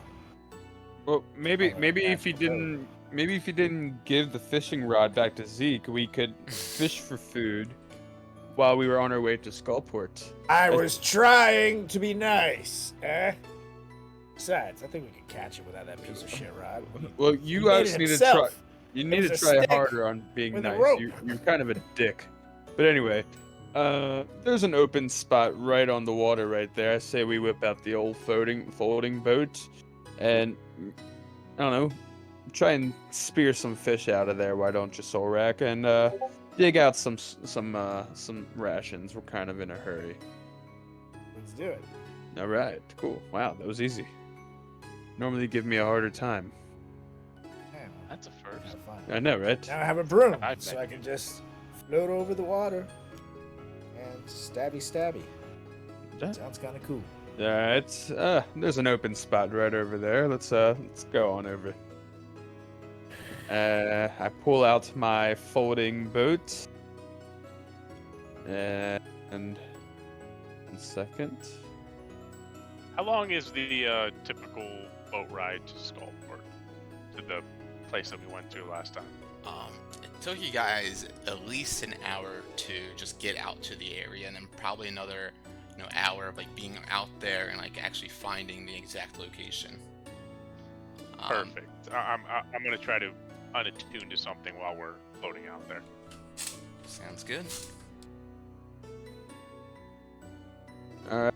Well, maybe Oh, if you that's didn't give the fishing rod back to Zeke, we could fish for food while we were on our way to Skullport. I was trying to be nice, eh? Besides, I think we could catch it without that piece of shit rod. Well, He you made guys it need to himself. try. You need to was a try stick harder on being with a nice. rope. You're kind of a dick. But anyway, there's an open spot right on the water right there. I say we whip out the old folding boat, and I don't know, try and spear some fish out of there. Why don't you, Solrak? And dig out some rations. We're kind of in a hurry. Let's do it. All right, cool. Wow, that was easy. Normally you give me a harder time. Man, That's a first. have fun. I know, right? Now I have a broom, I'd so make- I can just float over the water and stabby. Yeah. Sounds kind of cool. All right. There's an open spot right over there. Let's go on over. I pull out my folding boat. And 1 second. How long is the typical boat ride to Skullport? To the place that we went to last time? It took you guys at least an hour to just get out to the area, and then probably another, hour of being out there and actually finding the exact location. Perfect. I'm gonna try to unattune to something while we're floating out there. Sounds good. All right.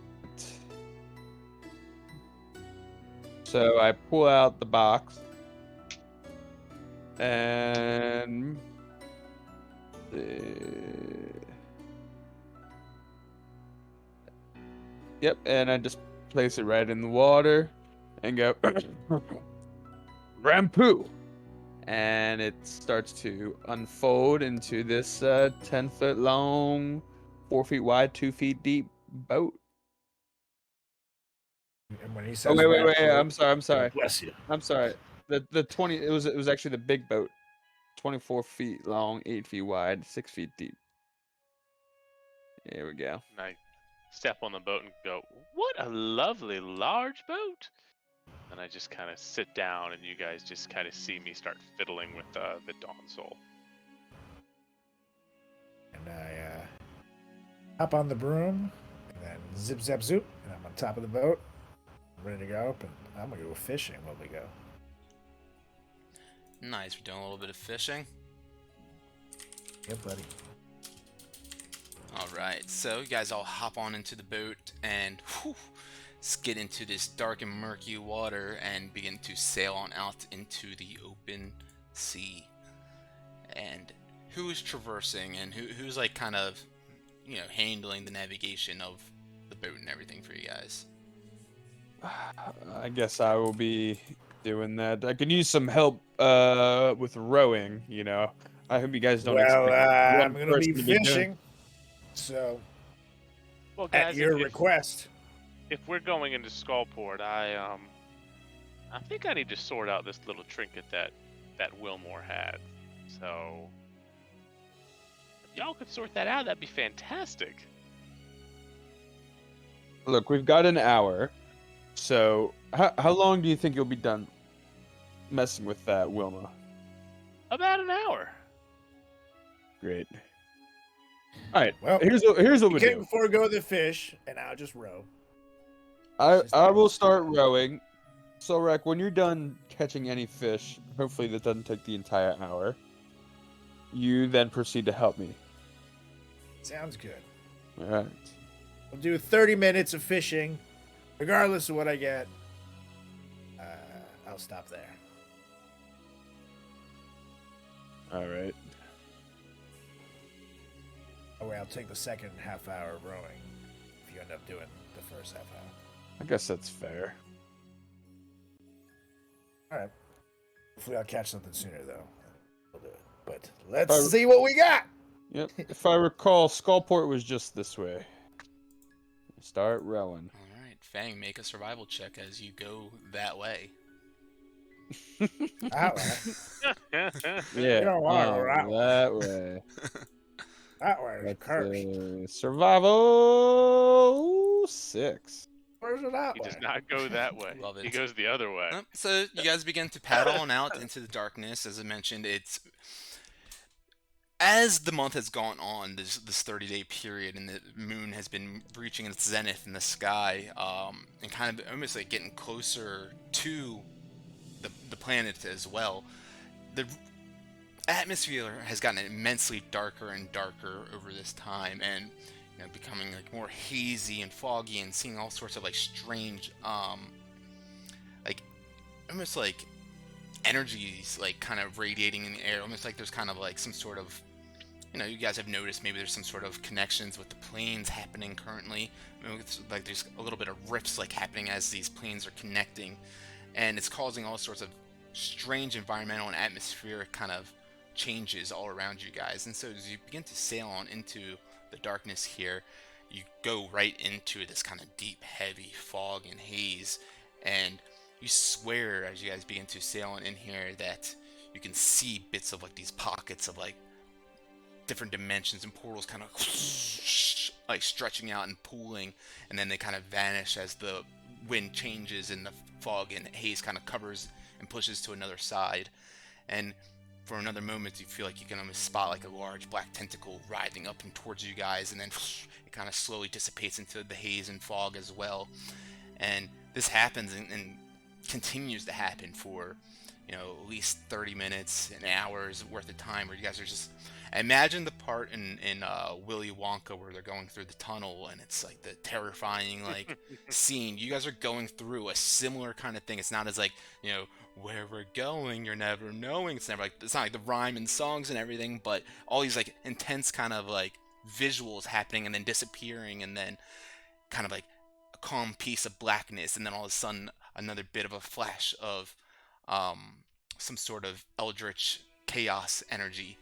So I pull out the box. And yep, and I just place it right in the water and go Rampoo, and it starts to unfold into this 10-foot long, 4 feet wide, 2 feet deep boat. And when he says, Oh wait! "Raptor," I'm sorry. Bless you. I'm sorry. The 20. It was actually the big boat. 24 feet long, 8 feet wide, 6 feet deep. There we go. And I step on the boat and go, "What a lovely large boat!" And I just kind of sit down, and you guys just kind of see me start fiddling with the Dawn Soul. And I hop on the broom, and then zip zap zoop, and I'm on top of the boat, ready to go. And I'm gonna go fishing when we go. Nice. We're doing a little bit of fishing. Yeah, buddy. All right. So you guys all hop on into the boat and skid into this dark and murky water and begin to sail on out into the open sea. And who's traversing and who's kind of, handling the navigation of the boat and everything for you guys? I guess I will be doing that. I could use some help with rowing. I hope you guys don't expect one I'm gonna be person to doing- fishing. So, Well, at guys, your if, request. if we're going into Skullport, I think I need to sort out this little trinket that Wilmore had. So, y'all could sort that out, that'd be fantastic. Look, we've got an hour. So, how long do you think you'll be done messing with that, Wilma? About an hour. Great. All right. Well, here's what we You can do. forego the fish, and I'll just row. I will start rowing. So, Rek, when you're done catching any fish, hopefully that doesn't take the entire hour, you then proceed to help me. Sounds good. All right. We'll do 30 minutes of fishing, regardless of what I get. I'll stop there. All right. That way, I'll take the second half hour of rowing if you end up doing the first half hour. I guess that's fair. All right. Hopefully, I'll catch something sooner, though. We'll do it. But let's see what we got. Yep. If I recall, Skullport was just this way. Start rowing. All right, Fang, make a survival check as you go that way. That way. Yeah. You don't want to go that way. that way. That way is That's cursed. survival 6. Where's it that He way? does not go that way. Love it. He goes the other way. So you guys begin to paddle on out into the darkness. As I mentioned, it's as the month has gone on, this 30-day period, and the moon has been reaching its zenith in the sky, and kind of almost like getting closer to the planet as well. The atmosphere has gotten immensely darker and darker over this time, and becoming like more hazy and foggy, and seeing all sorts of like strange, like almost like energies like kind of radiating in the air, almost like there's kind of like some sort of, you guys have noticed maybe there's some sort of connections with the planes happening currently. It's like there's a little bit of rifts like happening as these planes are connecting, and it's causing all sorts of strange environmental and atmospheric kind of changes all around you guys. And so as you begin to sail on into the darkness here, you go right into this kind of deep, heavy fog and haze, and you swear as you guys begin to sail on in here that you can see bits of like these pockets of like different dimensions and portals kind of like stretching out and pooling, and then they kind of vanish as the wind changes and the fog and haze kind of covers and pushes to another side. And for another moment you feel like you can almost spot like a large black tentacle writhing up and towards you guys, and then it kind of slowly dissipates into the haze and fog as well. And this happens and continues to happen for at least 30 minutes, an hour's worth of time, where you guys are just, imagine the part in Willy Wonka where they're going through the tunnel and it's like the terrifying like scene. You guys are going through a similar kind of thing. It's not as like where we're going, you're never knowing. It's never like, it's not like the rhyme and songs and everything, but all these like intense kind of like visuals happening and then disappearing, and then kind of like a calm piece of blackness, and then all of a sudden another bit of a flash of some sort of eldritch chaos energy.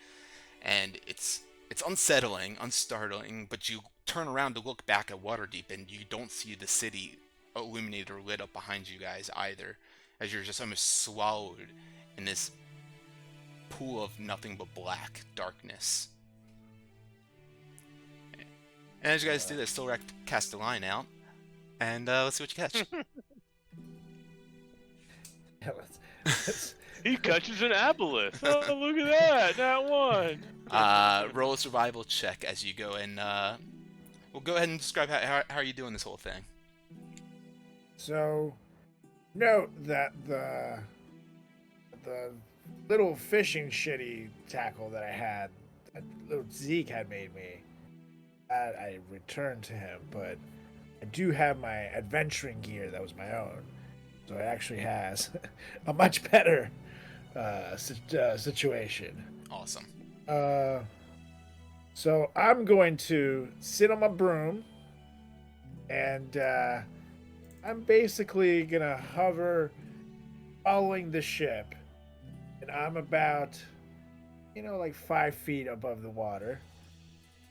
And it's unsettling, unstartling, but you turn around to look back at Waterdeep and you don't see the city illuminated or lit up behind you guys either, as you're just almost swallowed in this pool of nothing but black darkness. And as you guys do this, Silrak cast a line out, and let's see what you catch. Yeah, let's He catches an aboleth. Oh, look at that. That one. Roll a survival check as you go, and we'll go ahead and describe how are you doing this whole thing. So, note that the little fishing shitty tackle that I had, that little Zeke had made me, I returned to him, but I do have my adventuring gear that was my own, so it actually has a much better situation. Awesome. So I'm going to sit on my broom, and I'm basically gonna hover following the ship, and I'm about like 5 feet above the water,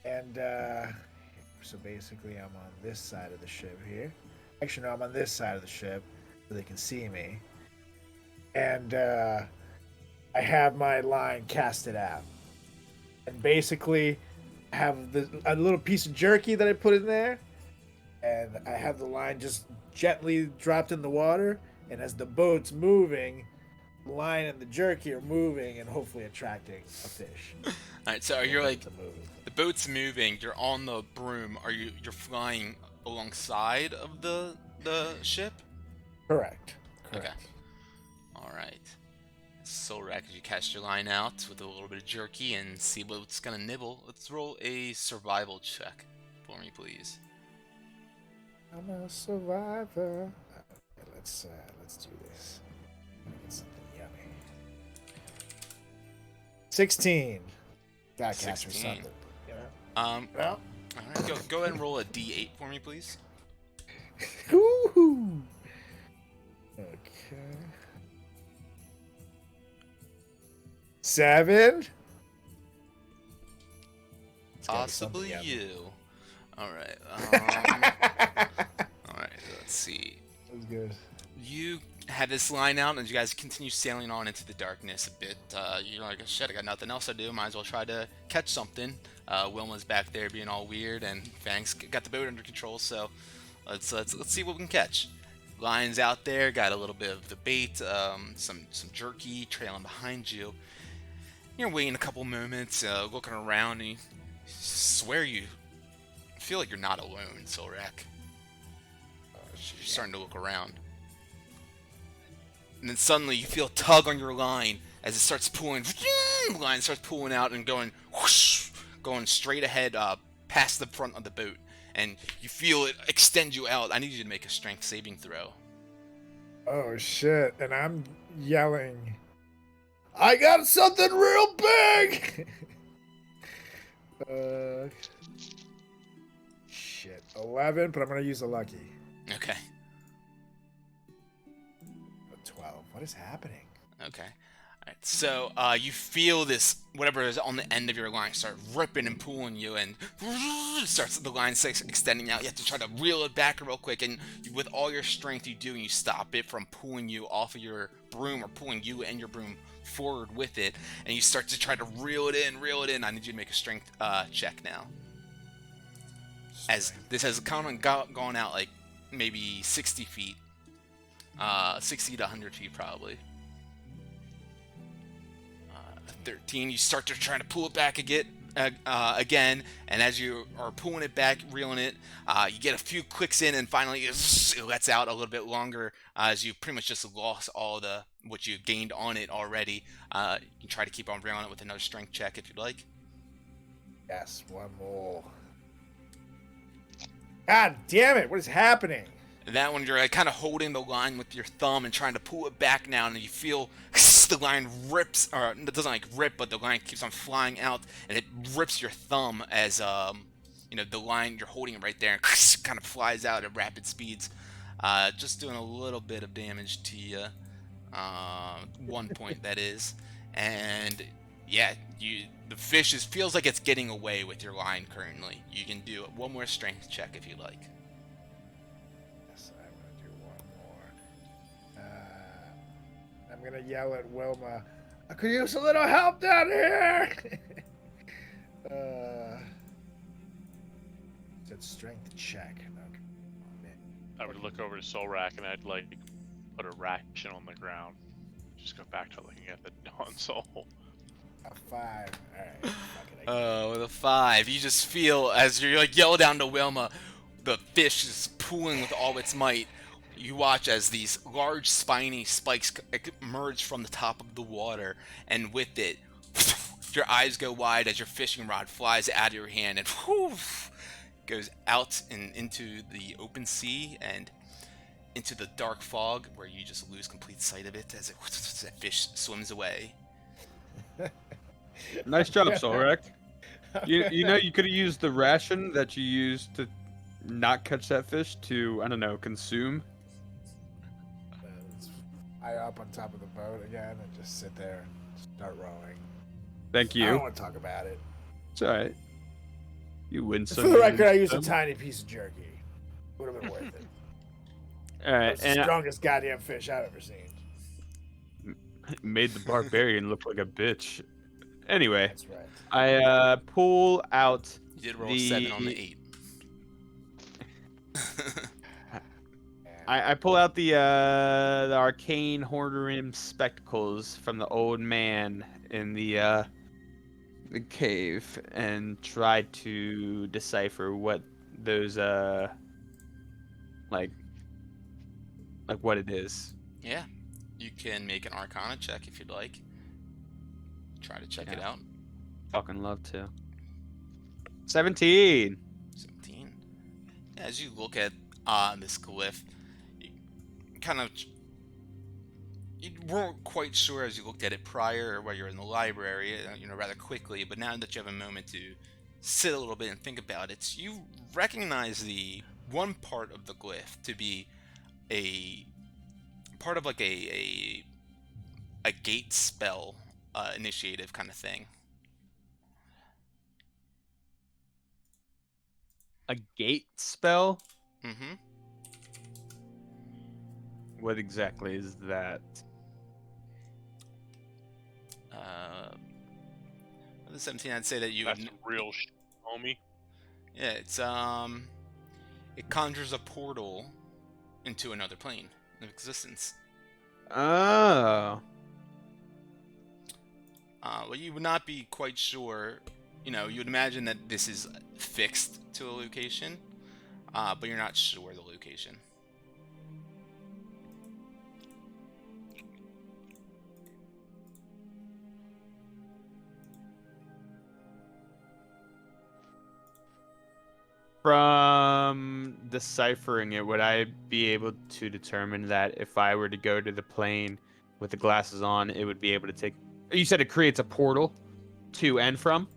and so basically I'm on this side of the ship here. Actually, no, I'm on this side of the ship so they can see me, and I have my line casted out. And basically, I have a little piece of jerky that I put in there, and I have the line just gently dropped in the water. And as the boat's moving, the line and the jerky are moving and hopefully attracting a fish. All right, so you're like, To move. the boat's moving, you're on the broom, you're flying alongside of the ship? Correct. Okay. All right. Solrak, as you cast your line out with a little bit of jerky and see what's gonna nibble, let's roll a survival check for me, please. I'm a survivor. Okay, let's do this. Get something yummy. 16. Gotta capture 16. something. You know? All right, go ahead and roll a d8 for me, please. Woo-hoo. Okay. 7. It's gotta be Possibly something you. All right. All right. Let's see. That was good. You had this line out, and you guys continue sailing on into the darkness a bit. You're like, shit, I got nothing else to do. Might as well try to catch something. Wilma's back there being all weird, and Fang's got the boat under control. So let's see what we can catch. Line's out there, got a little bit of the bait, some jerky trailing behind you. You're waiting a couple moments, looking around, and you swear you feel like you're not alone, Solrak. You're starting to look around. And then suddenly you feel a tug on your line as it starts pulling. The line starts pulling out and going whoosh, going straight ahead past the front of the boat. And you feel it extend you out. I need you to make a strength saving throw. Oh shit! And I'm yelling, "I got something real big!" Shit, 11, but I'm gonna use a lucky. Okay. 12. What is happening? Okay. Alright, so you feel this, whatever is on the end of your line, start ripping and pulling you, and the line starts extending out. You have to try to reel it back real quick, and with all your strength you do, and you stop it from pulling you off of your broom, or pulling you and your broom forward with it, and you start to try to reel it in. I need you to make a strength check now. As this has kind of gone out like maybe 60 feet. 60 to 100 feet probably. 13, you start to try to pull it back again, and as you are pulling it back, reeling it, you get a few clicks in, and finally it lets out a little bit longer, as you pretty much just lost all what you gained on it already. You can try to keep on reeling it with another strength check if you'd like. Yes, one more. God damn it! What is happening? That one, you're like kind of holding the line with your thumb and trying to pull it back now, and you feel the line rips, or it doesn't like rip, but the line keeps on flying out, and it rips your thumb as the line, you're holding it right there, and kind of flies out at rapid speeds, just doing a little bit of damage to you, 1 point that is, and yeah, the fish feels like it's getting away with your line currently. You can do one more strength check if you like. I'm gonna yell at Wilma, "I could use a little help down here!" Said strength check. Okay. I would look over to Solrak and I'd like put a ration on the ground. Just go back to looking at the Dawn Soul. A 5. Alright. With a 5, you just feel as you like yell down to Wilma, the fish is pulling with all its might. You watch as these large spiny spikes emerge from the top of the water, and with it, your eyes go wide as your fishing rod flies out of your hand and goes out and into the open sea and into the dark fog, where you just lose complete sight of it as that fish swims away. Nice job, Solrak. You know, you could have used the ration that you used to not catch that fish to, I don't know, consume. I up on top of the boat again and just sit there and start rowing. Thank you. I don't want to talk about it. It's alright. You win some. For the record, I used a tiny piece of jerky. Would have been worth it. Alright, It's the strongest goddamn fish I've ever seen. Made the barbarian look like a bitch. Anyway, That's right. I pull out You did roll a 7 on the 8. I pull out the arcane horn-rimmed spectacles from the old man in the cave and try to decipher what those like what it is. Yeah. You can make an Arcana check if you'd like. Try to check it Yeah. out. Fucking love to. 17. 17. As you look at this glyph, you kind of you weren't quite sure as you looked at it prior, or while you're in the library, rather quickly. But now that you have a moment to sit a little bit and think about it, you recognize the one part of the glyph to be a part of like a gate spell initiative kind of thing. A gate spell? Mm-hmm. What exactly is that? With the 17, I'd say that you That's some real homie. yeah, it's it conjures a portal into another plane of existence. Oh. Well, you would not be quite sure. You would imagine that this is fixed to a location, but you're not sure the location. From deciphering it, would I be able to determine that if I were to go to the plane with the glasses on, it would be able to take... You said it creates a portal to and from?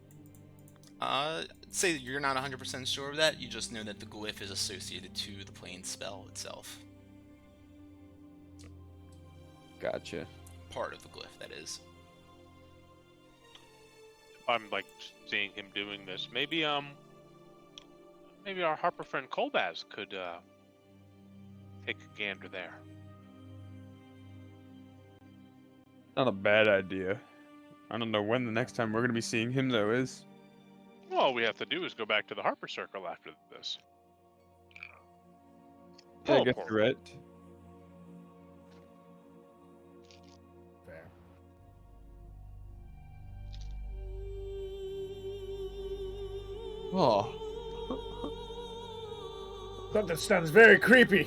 Say that you're not 100% sure of that. You just know that the glyph is associated to the plane spell itself. Gotcha. Part of the glyph, that is. I'm like seeing him doing this. Maybe our Harper friend Kolbaz could take a gander there. Not a bad idea. I don't know when the next time we're going to be seeing him, though, is. Well, all we have to do is go back to the Harper Circle after this. Yeah, I guess Teleport. you're right. Fair. Oh. Something sounds very creepy.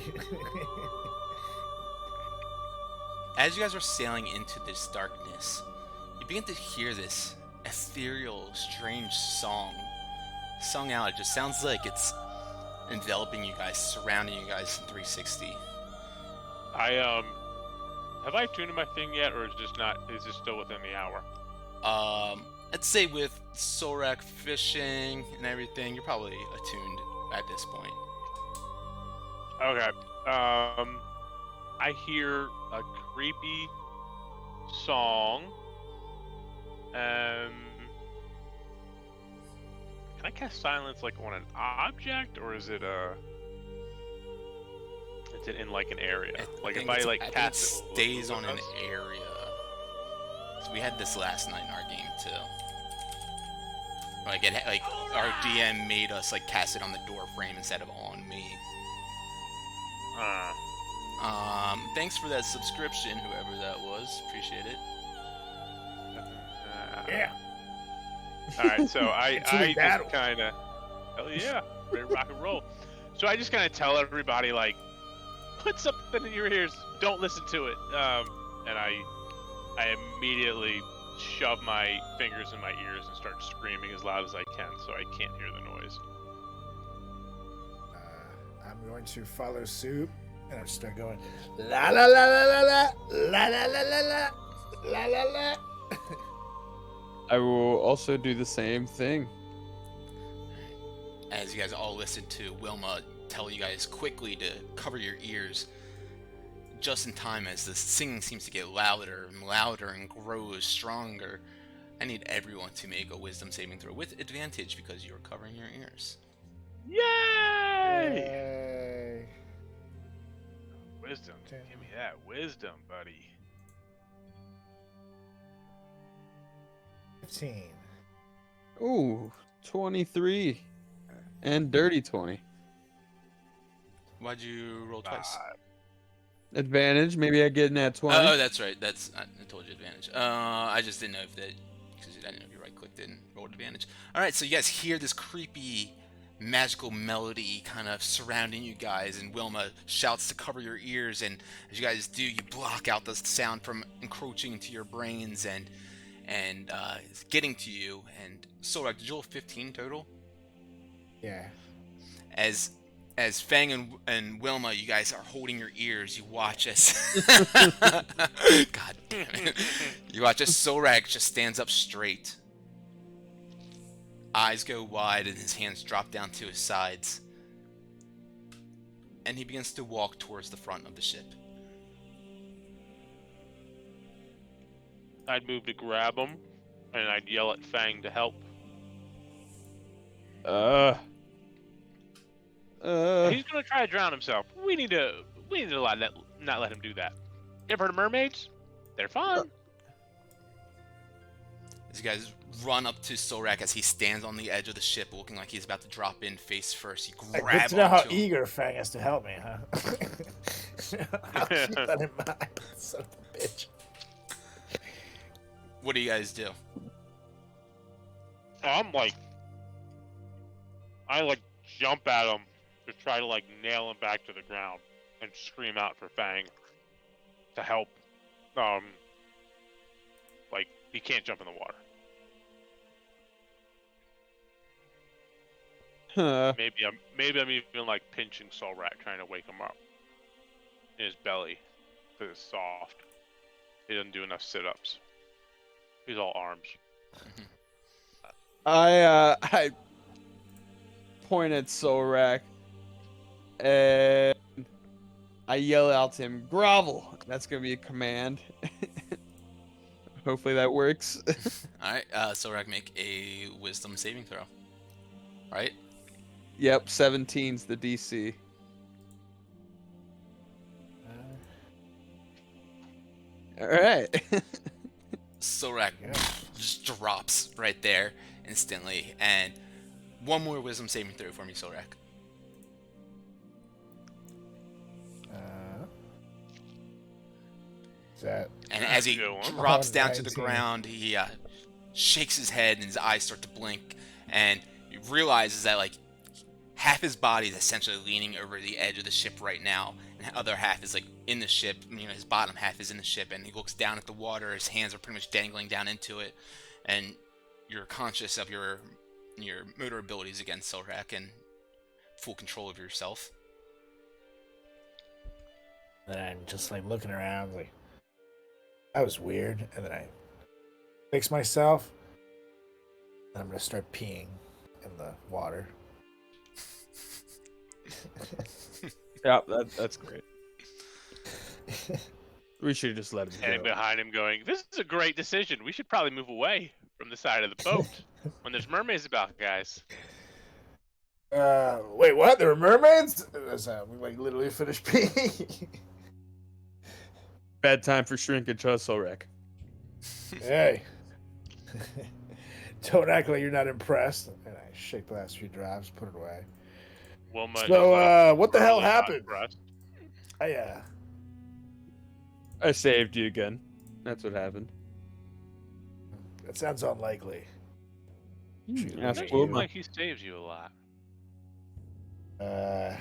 As you guys are sailing into this darkness, you begin to hear this ethereal, strange song sung out. It just sounds like it's enveloping you guys, surrounding you guys in 360. Have I tuned my thing yet, or is this still within the hour? I'd say with Solrak fishing and everything, you're probably attuned at this point. Okay. I hear a creepy song. Can I cast silence like on an object, or is it in like an area? Like if I like I think cast it stays on an area. So we had this last night in our game too. Like our DM made us like cast it on the door frame instead of on me. Thanks for that subscription, whoever that was. Appreciate it. Yeah. All right, so I battle. just kind of, hell yeah, ready to rock and roll. So I just kind of tell everybody like, put something in your ears, don't listen to it. And I immediately shove my fingers in my ears and start screaming as loud as I can, so I can't hear the noise. I'm going to follow suit, and I'm start going la la la la la la la la la la la la la. I will also do the same thing. As you guys all listen to Wilma tell you guys quickly to cover your ears, just in time as the singing seems to get louder and louder and grows stronger, I need everyone to make a wisdom saving throw with advantage because you're covering your ears. Yay! Yay. Wisdom, Okay. give me that wisdom, buddy. 15. Ooh, 23 and dirty 20. Why'd you roll twice? Advantage. Maybe I get an at 20. Oh, that's right. I told you advantage. I just didn't know if that because I didn't know if you right clicked and rolled advantage. All right, so you guys hear this creepy, magical melody kind of surrounding you guys, and Wilma shouts to cover your ears. And as you guys do, you block out the sound from encroaching into your brains and it's getting to you. And Solrak, did you roll 15 total? Yeah. As Fang and Wilma, you guys are holding your ears. You watch as God damn it! You watch as Solrak just stands up straight, eyes go wide, and his hands drop down to his sides, and he begins to walk towards the front of the ship. I'd move to grab him, and I'd yell at Fang to help. He's gonna try to drown himself. We need to not let him do that. You ever heard of mermaids? They're fun. As you guys run up to Solrak as he stands on the edge of the ship, looking like he's about to drop in face first, you Good grab to know how onto him. eager Fang is to help me, huh? I'll keep that in mind, son of a bitch. What do you guys do? I jump at him to try to nail him back to the ground and scream out for Fang to help. He can't jump in the water. Maybe I'm even pinching Solrak, trying to wake him up in his belly because it's soft. He doesn't do enough sit-ups. He's all arms. I point at Solrak and I yell out to him, "Grovel!" That's gonna be a command. Hopefully that works. Alright, Solrak, make a wisdom saving throw. Right? Yep, 17's the DC. Alright. Solrak just drops right there instantly. And one more wisdom saving throw for me, Solrak. And as he drops down to the ground, he shakes his head and his eyes start to blink, and he realizes that half his body is essentially leaning over the edge of the ship right now, and the other half is in the ship. His bottom half is in the ship, and he looks down at the water. His hands are pretty much dangling down into it, and you're conscious of your motor abilities again, Solrak, and full control of yourself. And I'm just looking around that was weird. And then I fix myself. And I'm gonna start peeing in the water. Yeah, that's great. We should just let him Standing go. behind him going, "This is a great decision. We should probably move away from the side of the boat when there's mermaids about, guys." Wait, what? There were mermaids? We literally finished peeing. Bad time for shrinkage, huh, Solrak? Hey. Don't act like you're not impressed. And I shake the last few drops, put it away. Wilma So, what the hell really not happened? impressed. I saved you again. That's what happened. That sounds unlikely. Ask It seems Wilma. like he saves you a lot. It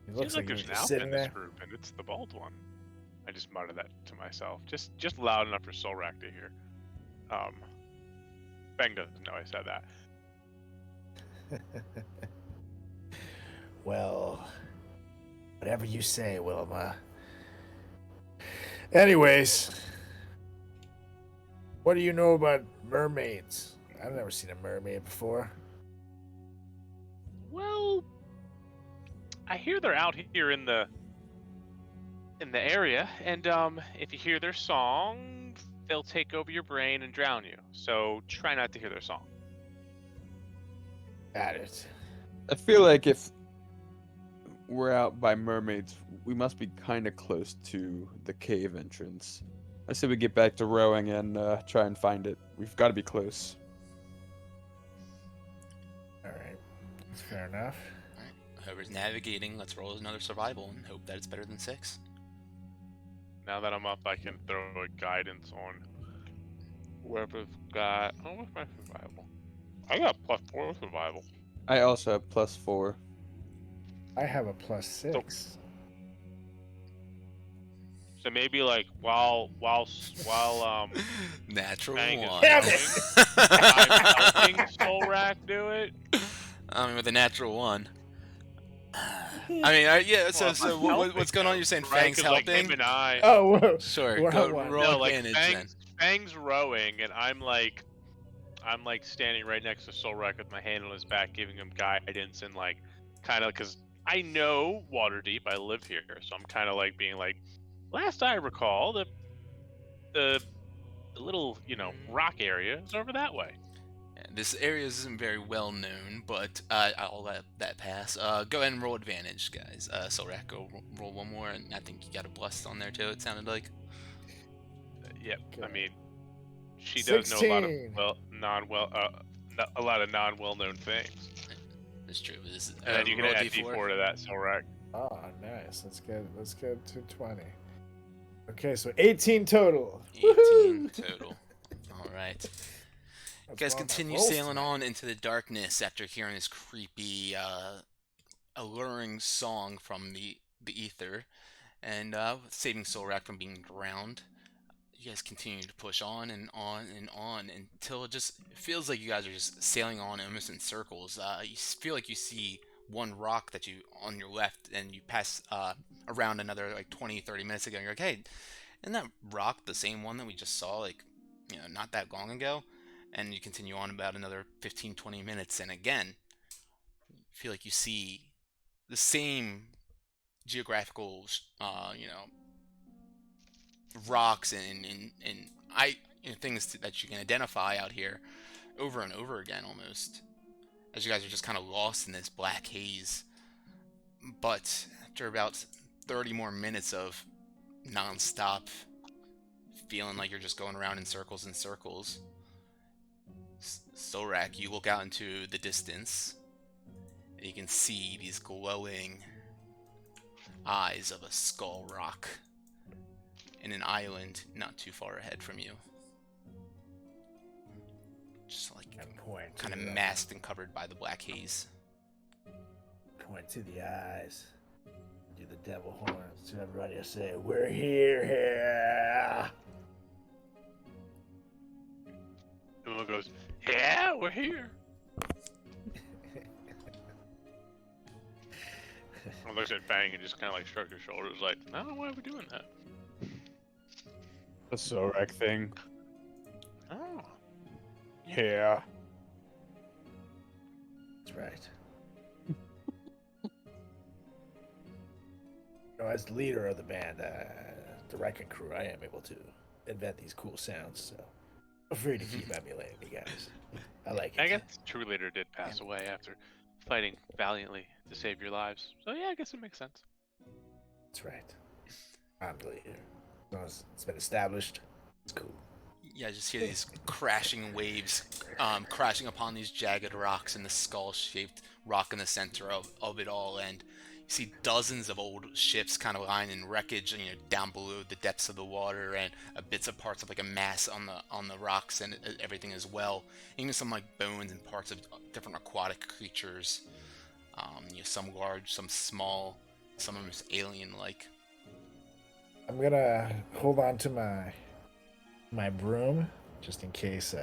Seems looks like you're there's an just alpha sitting in this there. group, and it's the bald one. I just muttered that to myself, just loud enough for Solrak to hear. Fang doesn't know I said that. Well, whatever you say, Wilma. Anyways, what do you know about mermaids? I've never seen a mermaid before. Well, I hear they're out here in the area, and if you hear their song, they'll take over your brain and drown you. So try not to hear their song. Got it. I feel like if we're out by mermaids, we must be kind of close to the cave entrance. I say we get back to rowing and try and find it. We've got to be close. That's fair enough. All right. Whoever's navigating, let's roll another survival and hope that it's better than 6. Now that I'm up, I can throw a guidance on whoever's got. Oh, what's my survival? I got +4 survival. I also have +4. I have a +6. So maybe like while Natural Fang is one. Damn I'm helping Solrak do it. I mean, with a natural 1. I mean, yeah. So, Well, so I'm what's helping going on? though, You're saying right? Fang's 'Cause, like, helping? him and I. Oh, whoa. Sure. We're Go on one. roll No, like advantage then. Fang's rowing, and I'm like standing right next to Solrak with my hand on his back, giving him guidance and like kind of because I know Waterdeep. I live here, so I'm kind of like being like, last I recall, the little rock area is over that way. Yeah, this area isn't very well known, but I'll let that pass. Go ahead and roll advantage, guys. Solrak, go roll one more, and I think you got a blessed on there too. It sounded like. Yep. I Okay. mean, she does know a lot of 16. a lot of non-well-known things. It's true. But this is, And then you can roll a add D4 to that, Solrak. Oh, nice. Let's get to 20. Okay, so 18 total. 18 total. All right. You That's guys one of my continue rolls sailing tonight. on into the darkness after hearing this creepy, alluring song from the ether, and saving Solrak from being drowned. You guys continue to push on and on and on until it just feels like you guys are just sailing on almost in circles. You feel like you see one rock that you on your left, and you pass around another like 20-30 minutes ago, and you're like, hey, isn't that rock the same one that we just saw like not that long ago? And you continue on about another 15-20 minutes, and again you feel like you see the same geographical rocks and things that you can identify out here over and over again, almost as you guys are just kind of lost in this black haze. But after about 30 more minutes of non-stop feeling like you're just going around in circles and circles, Solrak, you look out into the distance and you can see these glowing eyes of a skull rock in an island not too far ahead from you. Just like And point to kind of the- masked and covered by the black haze. Point to the eyes. Do the devil horns to everybody and say, we're here. Everyone goes, yeah, we're here. I looked at Fang and just kind of like shrugged her shoulders, like, I don't know why we're doing that. The Solrak thing. Oh. Yeah. That's right. As the leader of the band, the Wrecking Crew, I am able to invent these cool sounds, so feel free to keep emulating me, guys. I like it. I guess true leader did pass away after fighting valiantly to save your lives. So yeah, I guess it makes sense. That's right. I'm the leader. As long as it's been established, it's cool. Yeah, just hear these crashing waves crashing upon these jagged rocks and the skull-shaped rock in the center of it all, and you see dozens of old ships kind of lying in wreckage, down below the depths of the water, and bits of parts of like a mass on the rocks and everything as well. Even some like bones and parts of different aquatic creatures. Some large, some small, some of them just alien-like. I'm gonna hold on to my broom just in case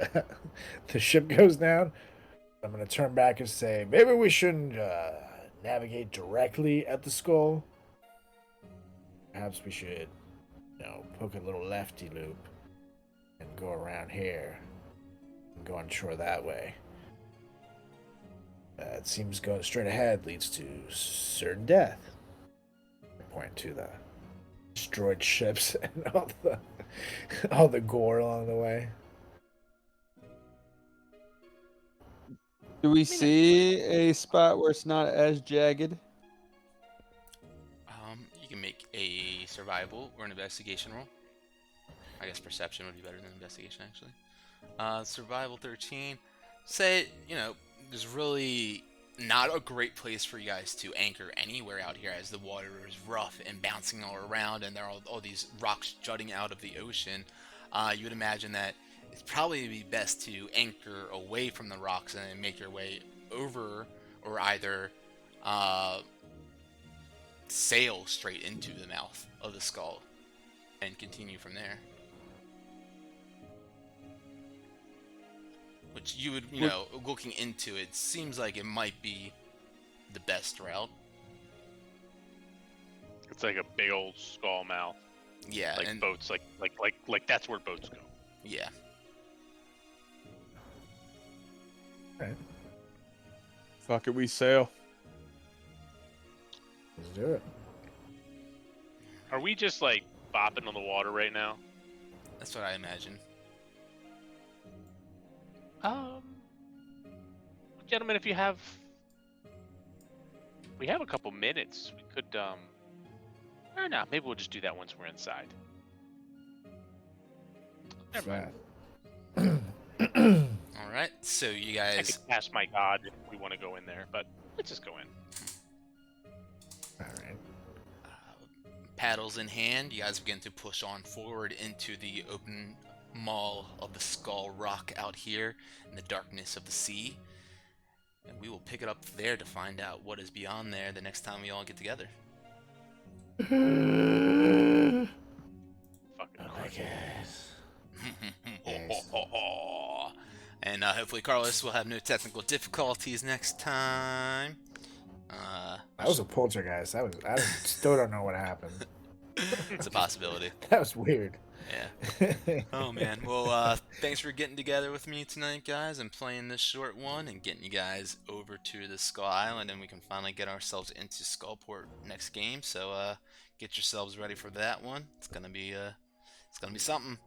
the ship goes down. I'm gonna turn back and say, maybe we shouldn't navigate directly at the skull. Perhaps we should, poke a little lefty loop and go around here and go on shore that way. It seems going straight ahead leads to certain death. I point to the destroyed ships and all the gore along the way. Do we see a spot where it's not as jagged? You can make a survival or an investigation roll. I guess perception would be better than investigation, actually. Survival 13. Say, there's really not a great place for you guys to anchor anywhere out here, as the water is rough and bouncing all around, and there are all these rocks jutting out of the ocean. You would imagine that it's probably be best to anchor away from the rocks and make your way over, or either sail straight into the mouth of the skull and continue from there. Which you would, looking into it, seems like it might be the best route. It's like a big old skull mouth. Yeah, Like and boats, like that's where boats go. yeah. Okay, Fuck it, we sail. let's do it. Are we just like bopping on the water right now? That's what I imagine. Gentlemen, if we have a couple minutes, we could or no, maybe we'll just do that once we're inside. Never mind. All right, so you I guys, could ask my god if we want to go in there, but let's just go in. All right. paddles in hand, you guys begin to push on forward into the open maw of the Skull Rock out here in the darkness of the sea. And we will pick it up there to find out what is beyond there the next time we all get together. Fucking Christ. And hopefully Carlos will have no technical difficulties next time. That was a poltergeist. I still don't know what happened. It's a possibility. That was weird. Yeah. Oh man. Well, thanks for getting together with me tonight, guys, and playing this short one and getting you guys over to the Skull Island, and we can finally get ourselves into Skullport next game. So get yourselves ready for that one. It's gonna be something.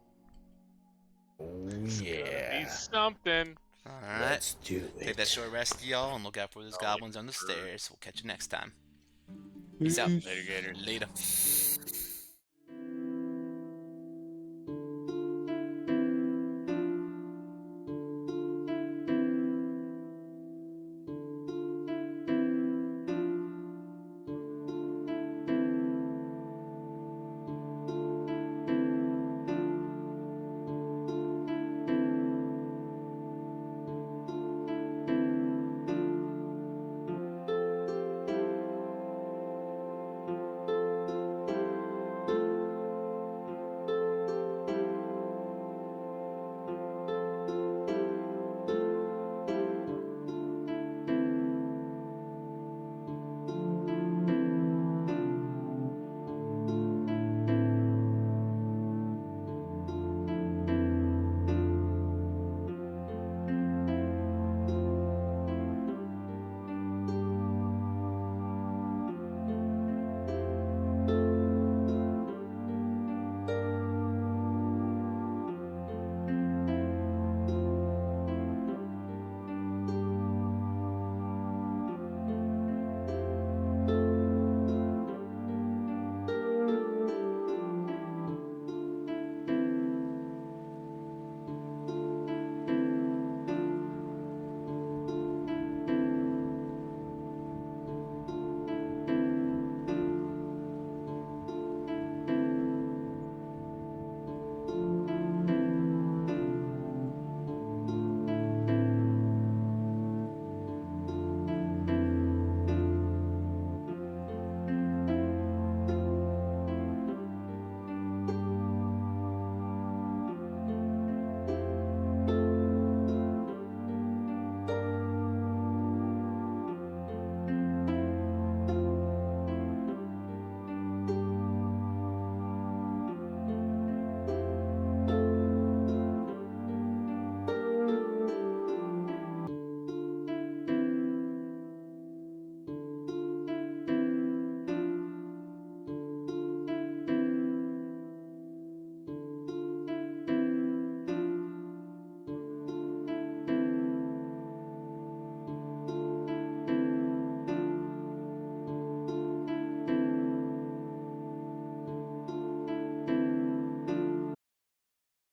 Oh Be yeah. something. All right. Let's do it. Take that short rest, y'all, and look out for those Oh, goblins on the sure. stairs. We'll catch you next time. Peace out. Later, Gator. Later.